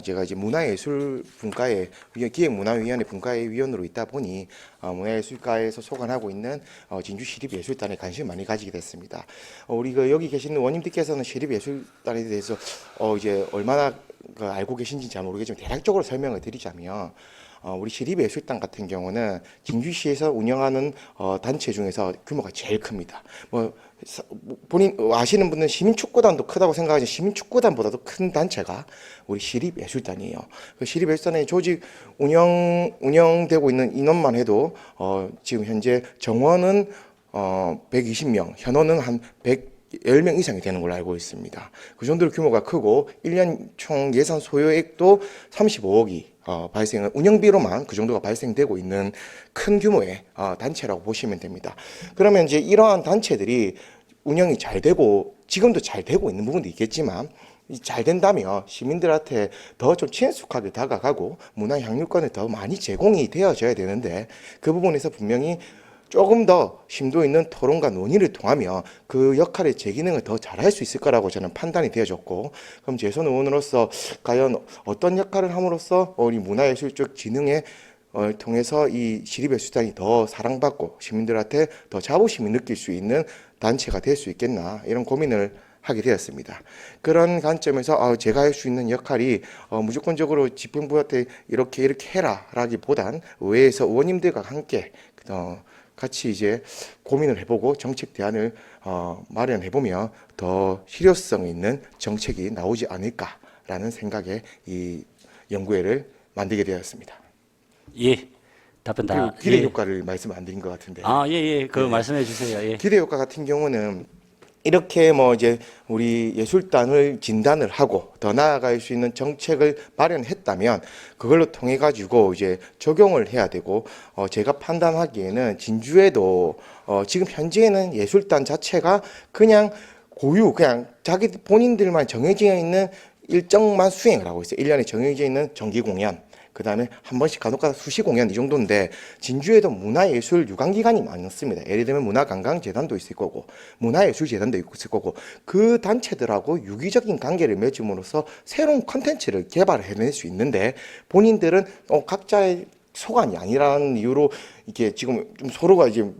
[SPEAKER 6] 제가 이제 문화예술 분과의 기획문화위원회 분과의 위원으로 있다 보니 문화예술과에서 소관하고 있는 진주시립예술단에 관심을 많이 가지게 됐습니다. 우리 여기 계시는 원님들께서는 시립예술단에 대해서 이제 얼마나 알고 계신지 잘 모르겠지만 대략적으로 설명을 드리자면 우리 시립예술단 같은 경우는 진주시에서 운영하는 단체 중에서 규모가 제일 큽니다. 본인 아시는 분은 시민축구단도 크다고 생각하지만 시민축구단보다도 큰 단체가 우리 시립예술단이에요. 그 시립예술단의 조직 운영되고 있는 인원만 해도 지금 현재 정원은 120명, 현원은 한 10명 이상이 되는 걸로 알고 있습니다. 그 정도로 규모가 크고 1년 총 예산 소요액도 35억이 발생은 운영비로만 그 정도가 발생되고 있는 큰 규모의 단체라고 보시면 됩니다. 그러면 이제 이러한 단체들이 운영이 잘 되고 지금도 잘 되고 있는 부분도 있겠지만 잘 된다면 시민들한테 더 좀 친숙하게 다가가고 문화 향유권을 더 많이 제공이 되어져야 되는데 그 부분에서 분명히 조금 더 심도 있는 토론과 논의를 통하면 그 역할의 제 기능을 더 잘할 수 있을 거라고 저는 판단이 되어졌고, 그럼 재선 의원으로서 과연 어떤 역할을 함으로써 우리 문화예술적 진흥에 통해서 이 시립예술단이 더 사랑받고 시민들한테 더 자부심을 느낄 수 있는 단체가 될 수 있겠나, 이런 고민을 하게 되었습니다. 그런 관점에서 제가 할 수 있는 역할이 무조건적으로 집행부한테 이렇게 해라라기보단 의회에서 의원님들과 함께 같이 이제 고민을 해보고 정책 대안을 마련해보면 더 실효성 있는 정책이 나오지 않을까라는 생각에 이 연구회를 만들게 되었습니다.
[SPEAKER 1] 예, 답변 다.
[SPEAKER 6] 그리고 기대
[SPEAKER 1] 예.
[SPEAKER 6] 효과를 말씀 안 드린 것 같은데.
[SPEAKER 1] 예. 그 말씀해 주세요. 예.
[SPEAKER 6] 기대 효과 같은 경우는 이렇게 이제 우리 예술단을 진단을 하고 더 나아갈 수 있는 정책을 마련했다면 그걸로 통해 가지고 이제 적용을 해야 되고, 제가 판단하기에는 진주에도 지금 현재는 예술단 자체가 그냥 그냥 자기 본인들만 정해져 있는 일정만 수행을 하고 있어요. 1년에 정해져 있는 정기 공연, 그 다음에 한 번씩 간혹가다 수시 공연, 이 정도인데 진주에도 문화예술 유관기관이 많습니다. 예를 들면 문화관광재단도 있을 거고 문화예술재단도 있을 거고, 그 단체들하고 유기적인 관계를 맺음으로써 새로운 콘텐츠를 개발해낼 수 있는데 본인들은 각자의 소관이 아니라는 이유로 이게 지금 좀 서로가 이제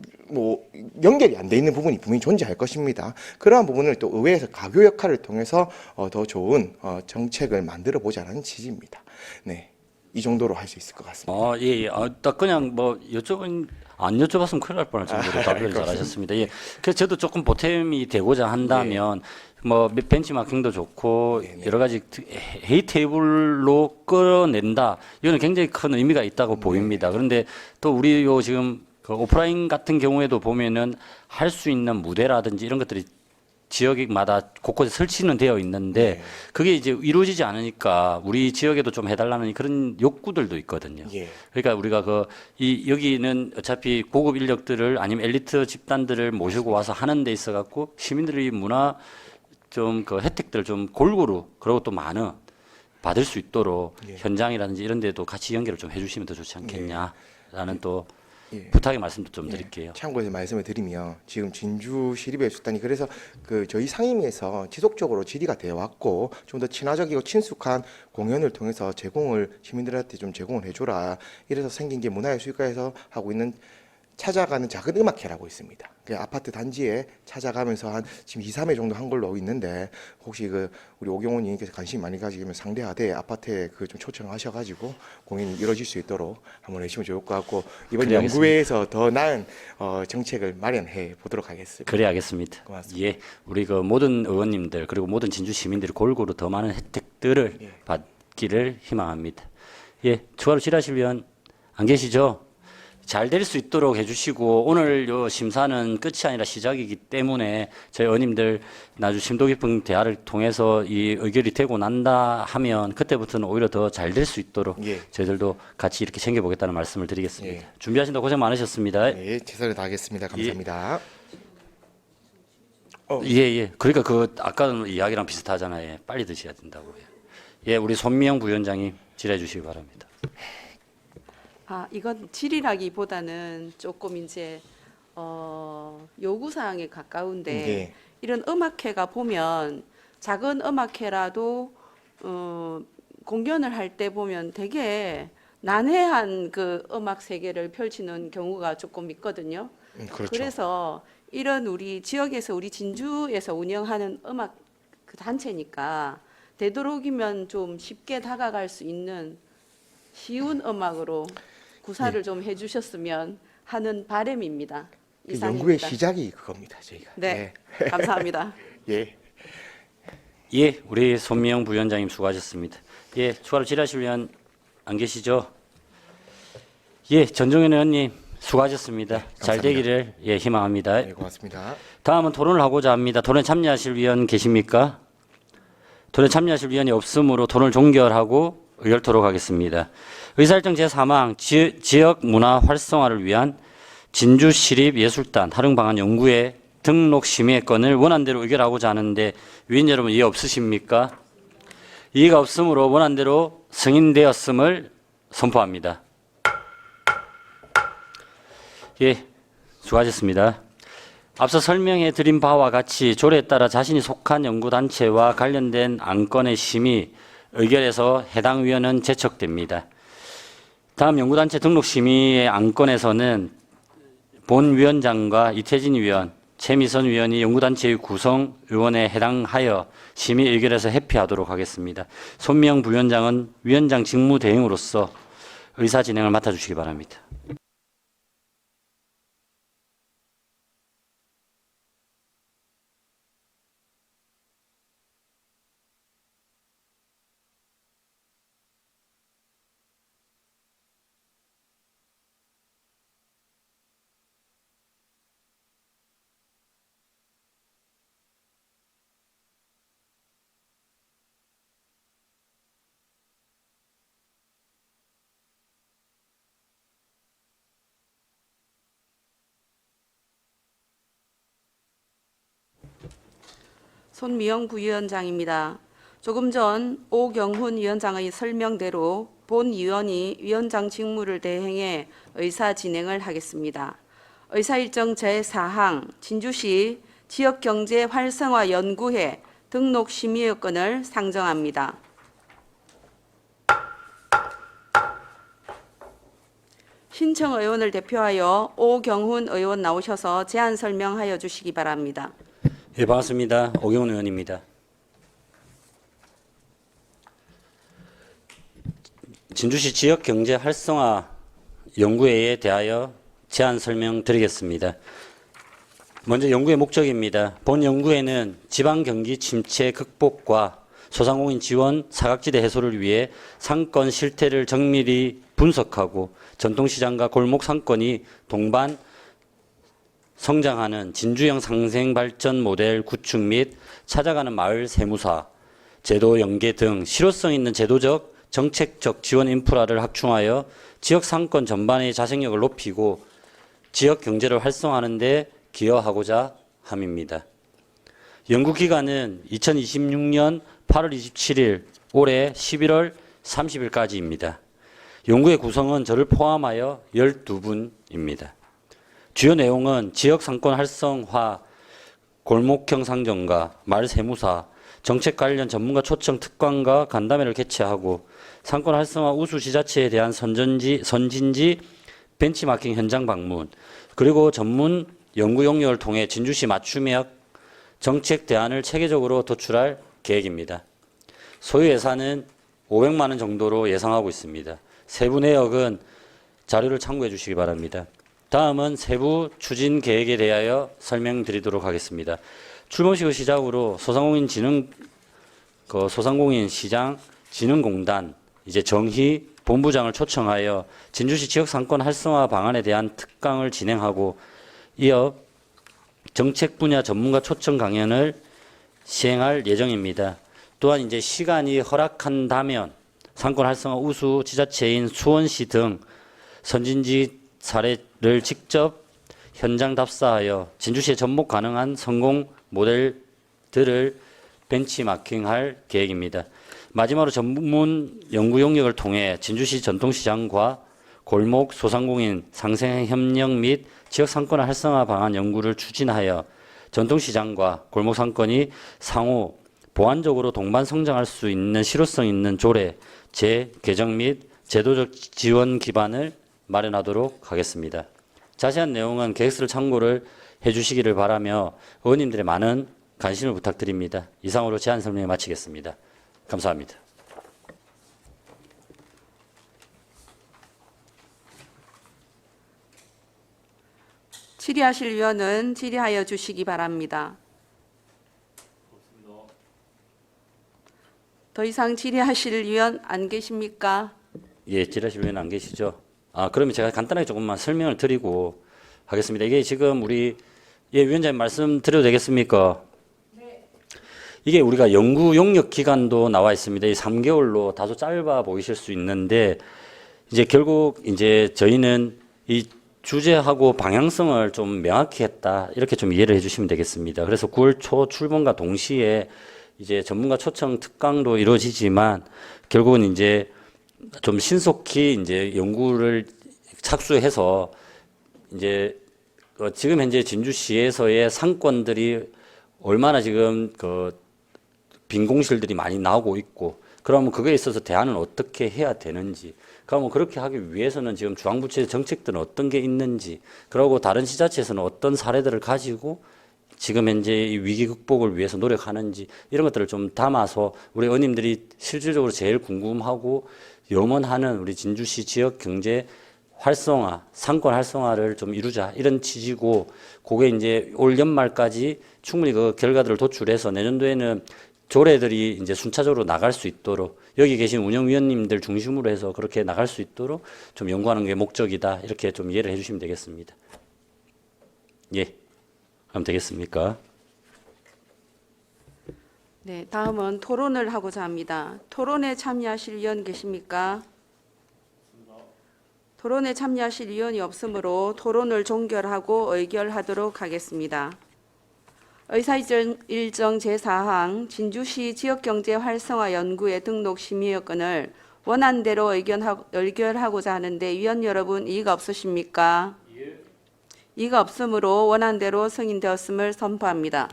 [SPEAKER 6] 연결이 안 돼 있는 부분이 분명히 존재할 것입니다. 그러한 부분을 또 의회에서 가교 역할을 통해서 더 좋은 정책을 만들어 보자는 취지입니다. 네. 이 정도로 할 수 있을 것 같습니다.
[SPEAKER 1] 예. 딱 그냥 안 여쭤봤으면 큰일 날 뻔할 정도로 답변을 잘하셨습니다. 예. 그래서 저도 조금 보탬이 되고자 한다면 벤치마킹도 좋고
[SPEAKER 6] 네네.
[SPEAKER 1] 여러 가지 회의 테이블로 끌어낸다. 이거는 굉장히 큰 의미가 있다고 보입니다. 그런데 또 우리 지금 그 오프라인 같은 경우에도 보면은 할 수 있는 무대라든지 이런 것들이 지역마다 곳곳에 설치는 되어 있는데 그게 이제 이루어지지 않으니까 우리 지역에도 좀 해달라는 그런 욕구들도 있거든요. 그러니까 우리가 여기는 어차피 고급 인력들을 아니면 엘리트 집단들을 모시고 와서 하는 데 있어 갖고 시민들이 문화 좀 그 혜택들을 좀 골고루 그리고 또 많은 받을 수 있도록 현장이라든지 이런 데도 같이 연결을 좀 해주시면 더 좋지 않겠냐라는 또 부탁의 말씀도 좀 드릴게요.
[SPEAKER 6] 참고해서 말씀을 드리면 지금 진주 시립예술단이 그래서 저희 상임위에서 지속적으로 질의가 되어 왔고 좀 더 친화적이고 친숙한 공연을 통해서 시민들한테 좀 제공을 해줘라. 이래서 생긴 게 문화예술가에서 하고 있는 찾아가는 작은 음악회라고 있습니다. 그 아파트 단지에 찾아가면서 한 지금 2, 3회 정도 한 걸로 있는데 혹시 우리 오경원 의원님께서 관심 많이 가지면 상대하되 아파트에 좀 초청하셔가지고 공연이 이루어질 수 있도록 한번 해주시면 좋을 것 같고 이번
[SPEAKER 1] 그래,
[SPEAKER 6] 연구회에서 더 나은 정책을 마련해 보도록 하겠습니다.
[SPEAKER 1] 그래 알겠습니다.
[SPEAKER 6] 고맙습니다.
[SPEAKER 1] 예, 우리 모든 의원님들 그리고 모든 진주 시민들이 골고루 더 많은 혜택들을 받기를 희망합니다. 예, 추가로 질의하실 위원 안 계시죠? 잘 될 수 있도록 해주시고 오늘 요 심사는 끝이 아니라 시작이기 때문에 저희 의원님들 아주 심도 깊은 대화를 통해서 이 의결이 되고 난다 하면 그때부터는 오히려 더 잘 될 수 있도록 저희들도 같이 이렇게 챙겨보겠다는 말씀을 드리겠습니다. 준비하신다 고생 많으셨습니다.
[SPEAKER 6] 네, 최선을 다하겠습니다. 감사합니다.
[SPEAKER 1] 예. 그러니까 아까 이야기랑 비슷하잖아요. 빨리 드셔야 된다고요. 예, 우리 손미영 부위원장님 질의해 주시기 바랍니다.
[SPEAKER 5] 이건 질의라기보다는 조금 이제 요구사항에 가까운데 이런 음악회가 보면 작은 음악회라도 공연을 할 때 보면 되게 난해한 그 음악 세계를 펼치는 경우가 조금 있거든요.
[SPEAKER 6] 그렇죠.
[SPEAKER 5] 그래서 이런 우리 지역에서 우리 진주에서 운영하는 음악 그 단체니까 되도록이면 좀 쉽게 다가갈 수 있는 쉬운 음악으로 구사를 좀 해주셨으면 하는 바람입니다. 이상입니다.
[SPEAKER 6] 연구의 시작이 그겁니다, 저희가.
[SPEAKER 5] 네, 감사합니다.
[SPEAKER 6] 예.
[SPEAKER 1] 예, 우리 손미영 부위원장님 수고하셨습니다. 예, 추가로 질의하실 위원 안 계시죠? 예, 전종현 의원님 수고하셨습니다. 잘 되기를 희망합니다.
[SPEAKER 6] 네, 고맙습니다.
[SPEAKER 1] 다음은 토론을 하고자 합니다. 토론에 참여하실 위원 계십니까? 토론에 참여하실 위원이 없으므로 토론을 종결하고 의결토록 하겠습니다. 의사일정 제3항 지역 문화 활성화를 위한 진주시립예술단 활용방안 연구회 등록 심의의 건을 원안대로 의결하고자 하는데 위원 여러분 이해 없으십니까? 이해가 없으므로 원안대로 승인되었음을 선포합니다. 예, 수고하셨습니다. 앞서 설명해 드린 바와 같이 조례에 따라 자신이 속한 연구단체와 관련된 안건의 심의, 의결에서 해당 위원은 제척됩니다. 다음 연구단체 등록심의의 안건에서는 본 위원장과 이태진 위원, 최미선 위원이 연구단체의 구성 의원에 해당하여 심의 의결에서 회피하도록 하겠습니다. 손미영 부위원장은 위원장 직무 대행으로서 의사 진행을 맡아주시기 바랍니다.
[SPEAKER 5] 손미영 부위원장입니다. 조금 전 오경훈 위원장의 설명대로 본 위원이 위원장 직무를 대행해 의사 진행을 하겠습니다. 의사일정 제4항 진주시 지역경제활성화연구회 등록 심의의건을 상정합니다. 신청 의원을 대표하여 오경훈 의원 나오셔서 제안 설명하여 주시기 바랍니다.
[SPEAKER 1] 예, 반갑습니다. 오경훈 의원입니다. 진주시 지역경제활성화 연구회에 대하여 제안 설명드리겠습니다. 먼저 연구의 목적입니다. 본 연구회는 지방 경기 침체 극복과 소상공인 지원, 사각지대 해소를 위해 상권 실태를 정밀히 분석하고 전통시장과 골목 상권이 동반 성장하는 진주형 상생발전 모델 구축 및 찾아가는 마을 세무사, 제도 연계 등 실효성 있는 제도적, 정책적 지원 인프라를 확충하여 지역 상권 전반의 자생력을 높이고 지역 경제를 활성화하는 데 기여하고자 함입니다. 연구기간은 2026년 8월 27일, 올해 11월 30일까지입니다. 연구의 구성은 저를 포함하여 12분입니다. 주요 내용은 지역 상권 활성화, 골목형 상점과 마을 세무사, 정책 관련 전문가 초청 특강과 간담회를 개최하고 상권 활성화 우수 지자체에 대한 선진지 벤치마킹 현장 방문, 그리고 전문 연구 용역을 통해 진주시 맞춤형 정책 대안을 체계적으로 도출할 계획입니다. 소요 예산은 500만 원 정도로 예상하고 있습니다. 세부 내역은 자료를 참고해 주시기 바랍니다. 다음은 세부 추진 계획에 대하여 설명드리도록 하겠습니다. 출범식을 시작으로 소상공인 시장 진흥공단 이제 정희 본부장을 초청하여 진주시 지역 상권 활성화 방안에 대한 특강을 진행하고 이어 정책 분야 전문가 초청 강연을 시행할 예정입니다. 또한 이제 시간이 허락한다면 상권 활성화 우수 지자체인 수원시 등 선진지 사례를 직접 현장 답사하여 진주시에 접목 가능한 성공 모델들을 벤치마킹할 계획입니다. 마지막으로 전문 연구 용역을 통해 진주시 전통시장과 골목 소상공인 상생 협력 및 지역 상권 활성화 방안 연구를 추진하여 전통시장과 골목 상권이 상호 보완적으로 동반 성장할 수 있는 실효성 있는 조례, 재개정 및 제도적 지원 기반을 마련하도록 하겠습니다. 자세한 내용은 계획서를 참고를 해주시기를 바라며 의원님들의 많은 관심을 부탁드립니다. 이상으로 제안 설명을 마치겠습니다. 감사합니다.
[SPEAKER 5] 질의하실 위원은 질의하여 주시기 바랍니다. 더 이상 질의하실 위원 안 계십니까?
[SPEAKER 1] 예, 질의하실 위원 안 계시죠? 그러면 제가 간단하게 조금만 설명을 드리고 하겠습니다. 이게 지금 우리 위원장님 말씀드려도 되겠습니까? 네. 이게 우리가 연구 용역 기간도 나와 있습니다. 이 3개월로 다소 짧아 보이실 수 있는데 이제 결국 이제 저희는 이 주제하고 방향성을 좀 명확히 했다. 이렇게 좀 이해를 해 주시면 되겠습니다. 그래서 9월 초 출범과 동시에 이제 전문가 초청 특강도 이루어지지만 결국은 이제 좀 신속히 이제 연구를 착수해서 이제 지금 현재 진주시에서의 상권들이 얼마나 지금 빈 공실들이 많이 나오고 있고 그러면 그거에 있어서 대안은 어떻게 해야 되는지 그러면 그렇게 하기 위해서는 지금 중앙부처의 정책들은 어떤 게 있는지 그리고 다른 지자체에서는 어떤 사례들을 가지고 지금 현재 이 위기 극복을 위해서 노력하는지 이런 것들을 좀 담아서 우리 의원님들이 실질적으로 제일 궁금하고 염원하는 우리 진주시 지역 경제 활성화, 상권 활성화를 좀 이루자 이런 취지고 그게 이제 올 연말까지 충분히 그 결과들을 도출해서 내년도에는 조례들이 이제 순차적으로 나갈 수 있도록 여기 계신 운영위원님들 중심으로 해서 그렇게 나갈 수 있도록 좀 연구하는 게 목적이다 이렇게 좀 이해를 해주시면 되겠습니다. 예, 그럼 되겠습니까?
[SPEAKER 5] 네, 다음은 토론을 하고자 합니다. 토론에 참여하실 의원 계십니까? 토론에 참여하실 의원이 없으므로 토론을 종결하고 의결하도록 하겠습니다. 의사일정 제4항 진주시 지역경제활성화연구회 등록 심의여건을 원안대로 의결하고자 하는데 위원 여러분 이의가 없으십니까? 예. 이의가 없으므로 원안대로 승인되었음을 선포합니다.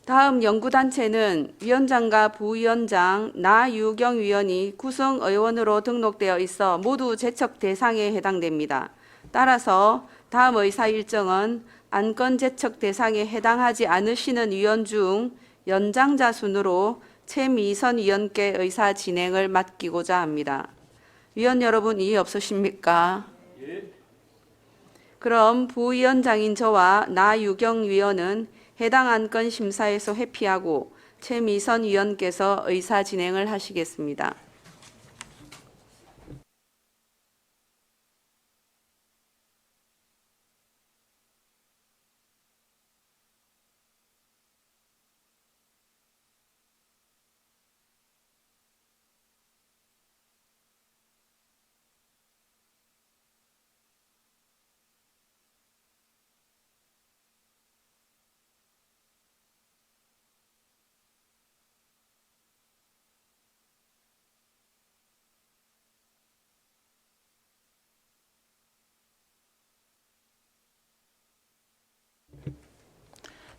[SPEAKER 5] 다음 연구단체는 위원장과 부위원장 나유경 위원이 구성의원으로 등록되어 있어 모두 제척 대상에 해당됩니다. 따라서 다음 의사일정은 안건 제척 대상에 해당하지 않으시는 위원 중 연장자 순으로 최미선 위원께 의사 진행을 맡기고자 합니다. 위원 여러분 이의 없으십니까? 예. 그럼 부위원장인 저와 나유경 위원은 해당 안건 심사에서 회피하고 최미선 위원께서 의사 진행을 하시겠습니다.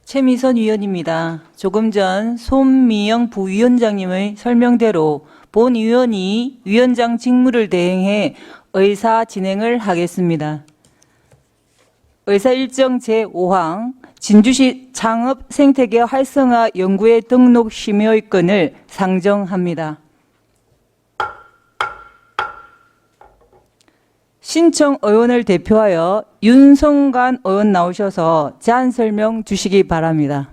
[SPEAKER 3] 최미선 위원입니다. 조금 전 손미영 부위원장님의 설명대로 본 위원이 위원장 직무를 대행해 의사 진행을 하겠습니다. 의사일정 제5항 진주시 창업 생태계 활성화 연구회 등록 심의의건을 상정합니다. 신청 의원을 대표하여 윤성관 의원 나오셔서 제안 설명 주시기 바랍니다.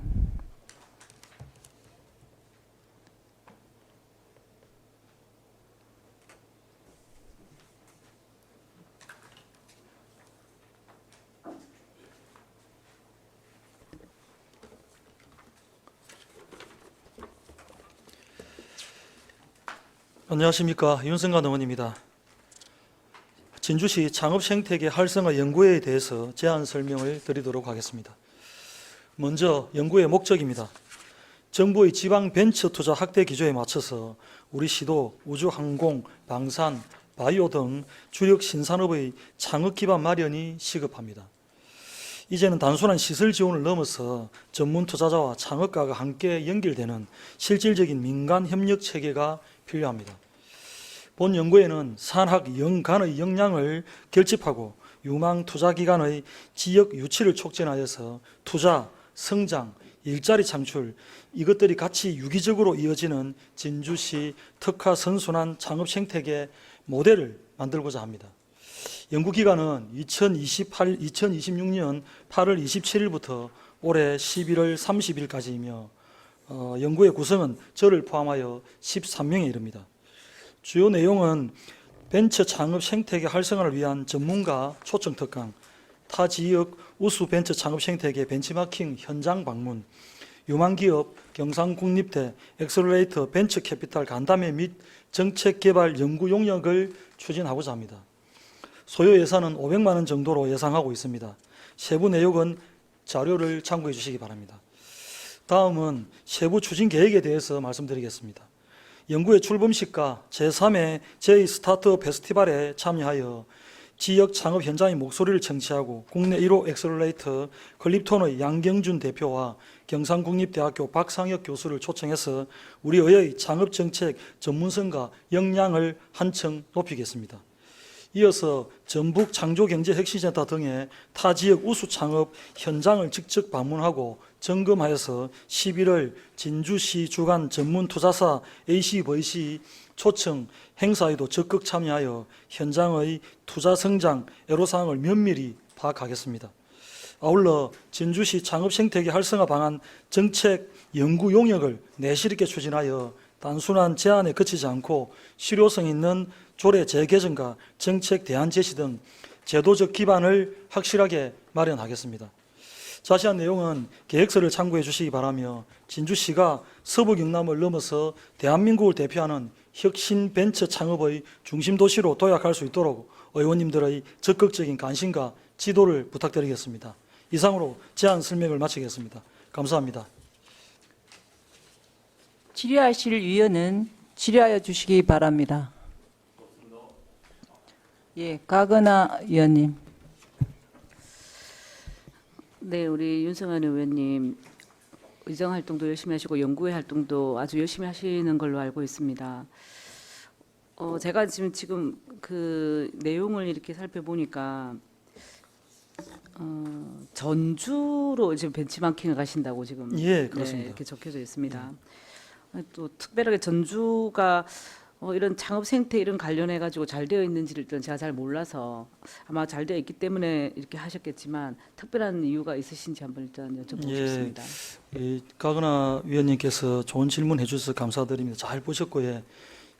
[SPEAKER 7] 안녕하십니까. 윤성관 의원입니다. 진주시 창업생태계 활성화 연구회에 대해서 제안 설명을 드리도록 하겠습니다. 먼저 연구의 목적입니다. 정부의 지방 벤처 투자 확대 기조에 맞춰서 우리 시도 우주, 항공, 방산, 바이오 등 주력 신산업의 창업 기반 마련이 시급합니다. 이제는 단순한 시설 지원을 넘어서 전문 투자자와 창업가가 함께 연결되는 실질적인 민간 협력 체계가 필요합니다. 본 연구에는 산학 연간의 역량을 결집하고 유망 투자기관의 지역 유치를 촉진하여서 투자, 성장, 일자리 창출 이것들이 같이 유기적으로 이어지는 진주시 특화 선순환 창업 생태계 모델을 만들고자 합니다. 연구기간은 2026년 8월 27일부터 올해 11월 30일까지이며 연구의 구성은 저를 포함하여 13명에 이릅니다. 주요 내용은 벤처 창업 생태계 활성화를 위한 전문가 초청 특강, 타 지역 우수 벤처 창업 생태계 벤치마킹 현장 방문, 유망기업 경상국립대 엑셀러레이터 벤처 캐피탈 간담회 및 정책 개발 연구 용역을 추진하고자 합니다. 소요 예산은 500만 원 정도로 예상하고 있습니다. 세부 내용은 자료를 참고해 주시기 바랍니다. 다음은 세부 추진 계획에 대해서 말씀드리겠습니다. 연구의 출범식과 제3회 제2스타트업 페스티벌에 참여하여 지역 창업 현장의 목소리를 청취하고 국내 1호 엑셀러레이터 클립톤의 양경준 대표와 경상국립대학교 박상혁 교수를 초청해서 우리 의회의 창업정책 전문성과 역량을 한층 높이겠습니다. 이어서 전북 창조경제혁신센터 등의 타 지역 우수 창업 현장을 직접 방문하고 점검하여서 11월 진주시 주간 전문투자사 ACVC 초청 행사에도 적극 참여하여 현장의 투자 성장 애로사항을 면밀히 파악하겠습니다. 아울러 진주시 창업생태계 활성화 방안 정책 연구 용역을 내실 있게 추진하여 단순한 제안에 그치지 않고 실효성 있는 조례 재개정과 정책 대안 제시 등 제도적 기반을 확실하게 마련하겠습니다. 자세한 내용은 계획서를 참고해 주시기 바라며 진주시가 서부 경남을 넘어서 대한민국을 대표하는 혁신 벤처 창업의 중심 도시로 도약할 수 있도록 의원님들의 적극적인 관심과 지도를 부탁드리겠습니다. 이상으로 제안 설명을 마치겠습니다. 감사합니다.
[SPEAKER 3] 질의하실 위원은 질의하여 주시기 바랍니다. 예, 가거나 위원님.
[SPEAKER 8] 네, 우리 윤성환 의원님 의정 활동도 열심히 하시고 연구회 활동도 아주 열심히 하시는 걸로 알고 있습니다. 제가 지금 그 내용을 이렇게 살펴보니까 전주로 지금 벤치마킹을 가신다고 지금
[SPEAKER 7] 예, 그렇습니다.
[SPEAKER 8] 네, 이렇게 적혀져 있습니다. 또 특별하게 전주가 이런 창업 생태 이런 관련해 가지고 잘 되어 있는지를 일단 제가 잘 몰라서 아마 잘 되어 있기 때문에 이렇게 하셨겠지만 특별한 이유가 있으신지 한번 일단 여쭤보고 싶습니다.
[SPEAKER 7] 가거나 위원님께서 좋은 질문 해주셔서 감사드립니다. 잘 보셨고요.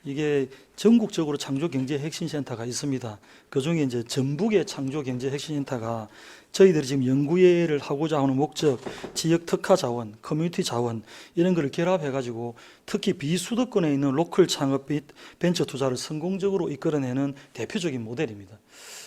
[SPEAKER 7] 이게 전국적으로 창조경제혁신센터가 있습니다. 그중에 이제 전북의 창조경제혁신센터가 저희들이 지금 연구회를 하고자 하는 목적, 지역 특화 자원, 커뮤니티 자원 이런 것을 결합해가지고 특히 비수도권에 있는 로컬 창업 및 벤처 투자를 성공적으로 이끌어내는 대표적인 모델입니다.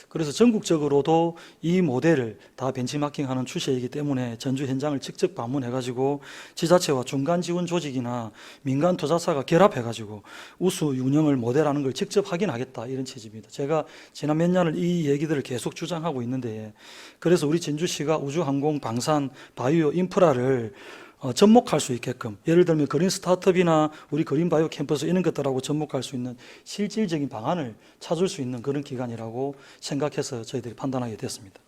[SPEAKER 7] 그래서 전국적으로도 이 모델을 다 벤치마킹하는 추세이기 때문에 전주 현장을 직접 방문해가지고 지자체와 중간 지원 조직이나 민간 투자사가 결합해가지고 우수 운영을 모델하는 걸 직접 확인하겠다 이런 취지입니다. 제가 지난 몇 년을 이 얘기들을 계속 주장하고 있는데 그래서 우리 진주시가 우주항공, 방산, 바이오 인프라를 접목할 수 있게끔 예를 들면 그린 스타트업이나 우리 그린 바이오 캠퍼스 이런 것들하고 접목할 수 있는 실질적인 방안을 찾을 수 있는 그런 기관이라고 생각해서 저희들이 판단하게 됐습니다.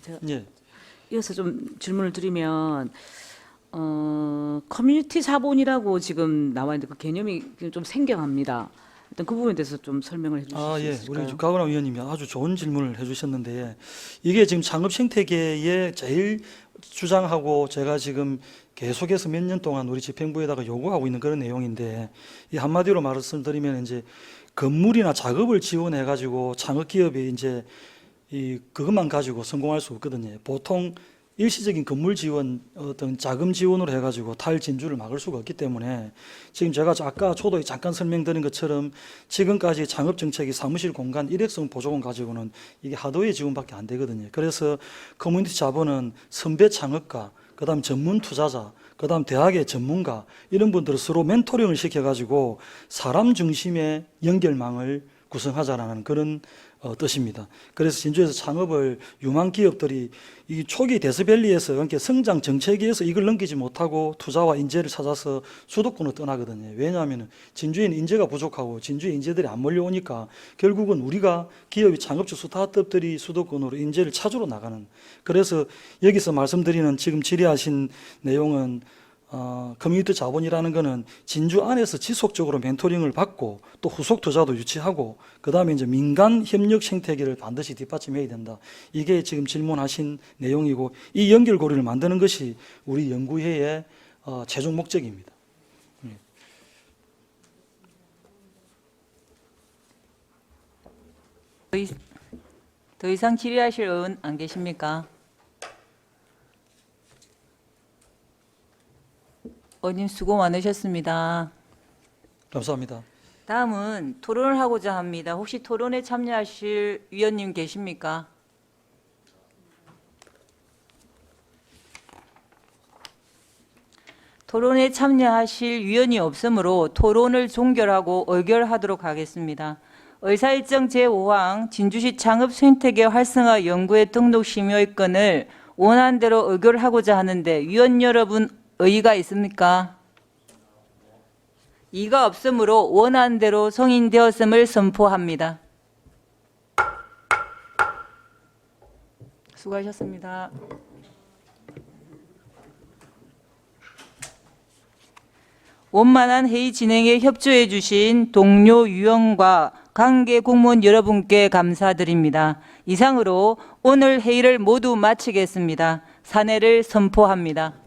[SPEAKER 8] 제가
[SPEAKER 7] 예.
[SPEAKER 8] 이어서 좀 질문을 드리면 커뮤니티 자본이라고 지금 나와 있는데 그 개념이 좀 생경합니다. 일단 그 부분에 대해서 좀 설명을 해주실 수
[SPEAKER 7] 예.
[SPEAKER 8] 있을까요?
[SPEAKER 7] 우리 가거나 위원님이 아주 좋은 질문을 해주셨는데 이게 지금 창업 생태계에 제일 주장하고 제가 지금 계속해서 몇 년 동안 우리 집행부에다가 요구하고 있는 그런 내용인데 이 한마디로 말씀드리면 이제 건물이나 작업을 지원해 가지고 창업 기업이 이제 그것만 가지고 성공할 수 없거든요. 보통 일시적인 건물 지원, 어떤 자금 지원으로 해가지고 탈진주를 막을 수가 없기 때문에 지금 제가 아까 초도에 잠깐 설명드린 것처럼 지금까지 창업정책이 사무실 공간 일회성 보조금 가지고는 이게 하도의 지원밖에 안 되거든요. 그래서 커뮤니티 자본은 선배 창업가, 그 다음 전문 투자자, 그 다음 대학의 전문가 이런 분들을 서로 멘토링을 시켜가지고 사람 중심의 연결망을 구성하자라는 그런 뜻입니다. 그래서 진주에서 창업을 유망 기업들이 이 초기 데스밸리에서 그러니까 성장 정체기에서 이걸 넘기지 못하고 투자와 인재를 찾아서 수도권으로 떠나거든요. 왜냐하면 진주에는 인재가 부족하고 진주에 인재들이 안 몰려오니까 결국은 우리가 기업이 창업주 스타트업들이 수도권으로 인재를 찾으러 나가는. 그래서 여기서 말씀드리는 지금 질의하신 내용은 커뮤니티 자본이라는 것은 진주 안에서 지속적으로 멘토링을 받고 또 후속 투자도 유치하고 그 다음에 이제 민간 협력 생태계를 반드시 뒷받침해야 된다. 이게 지금 질문하신 내용이고 이 연결고리를 만드는 것이 우리 연구회의 최종 목적입니다.
[SPEAKER 3] 더 이상 질의하실 의원 안 계십니까? 의원님 수고 많으셨습니다.
[SPEAKER 7] 감사합니다.
[SPEAKER 3] 다음은 토론을 하고자 합니다. 혹시 토론에 참여하실 위원님 계십니까? 토론에 참여하실 위원이 없으므로 토론을 종결하고 의결하도록 하겠습니다. 의사일정 제5항 진주시 창업 생태계 활성화 연구회 등록 심의의 건을 원안대로 의결하고자 하는데 위원 여러분 의의가 있습니까? 이가 없으므로 원안대로 성인되었음을 선포합니다. 수고하셨습니다. 원만한 회의 진행에 협조해 주신 동료 위원과 관계 공무원 여러분께 감사드립니다. 이상으로 오늘 회의를 모두 마치겠습니다. 사내를 선포합니다.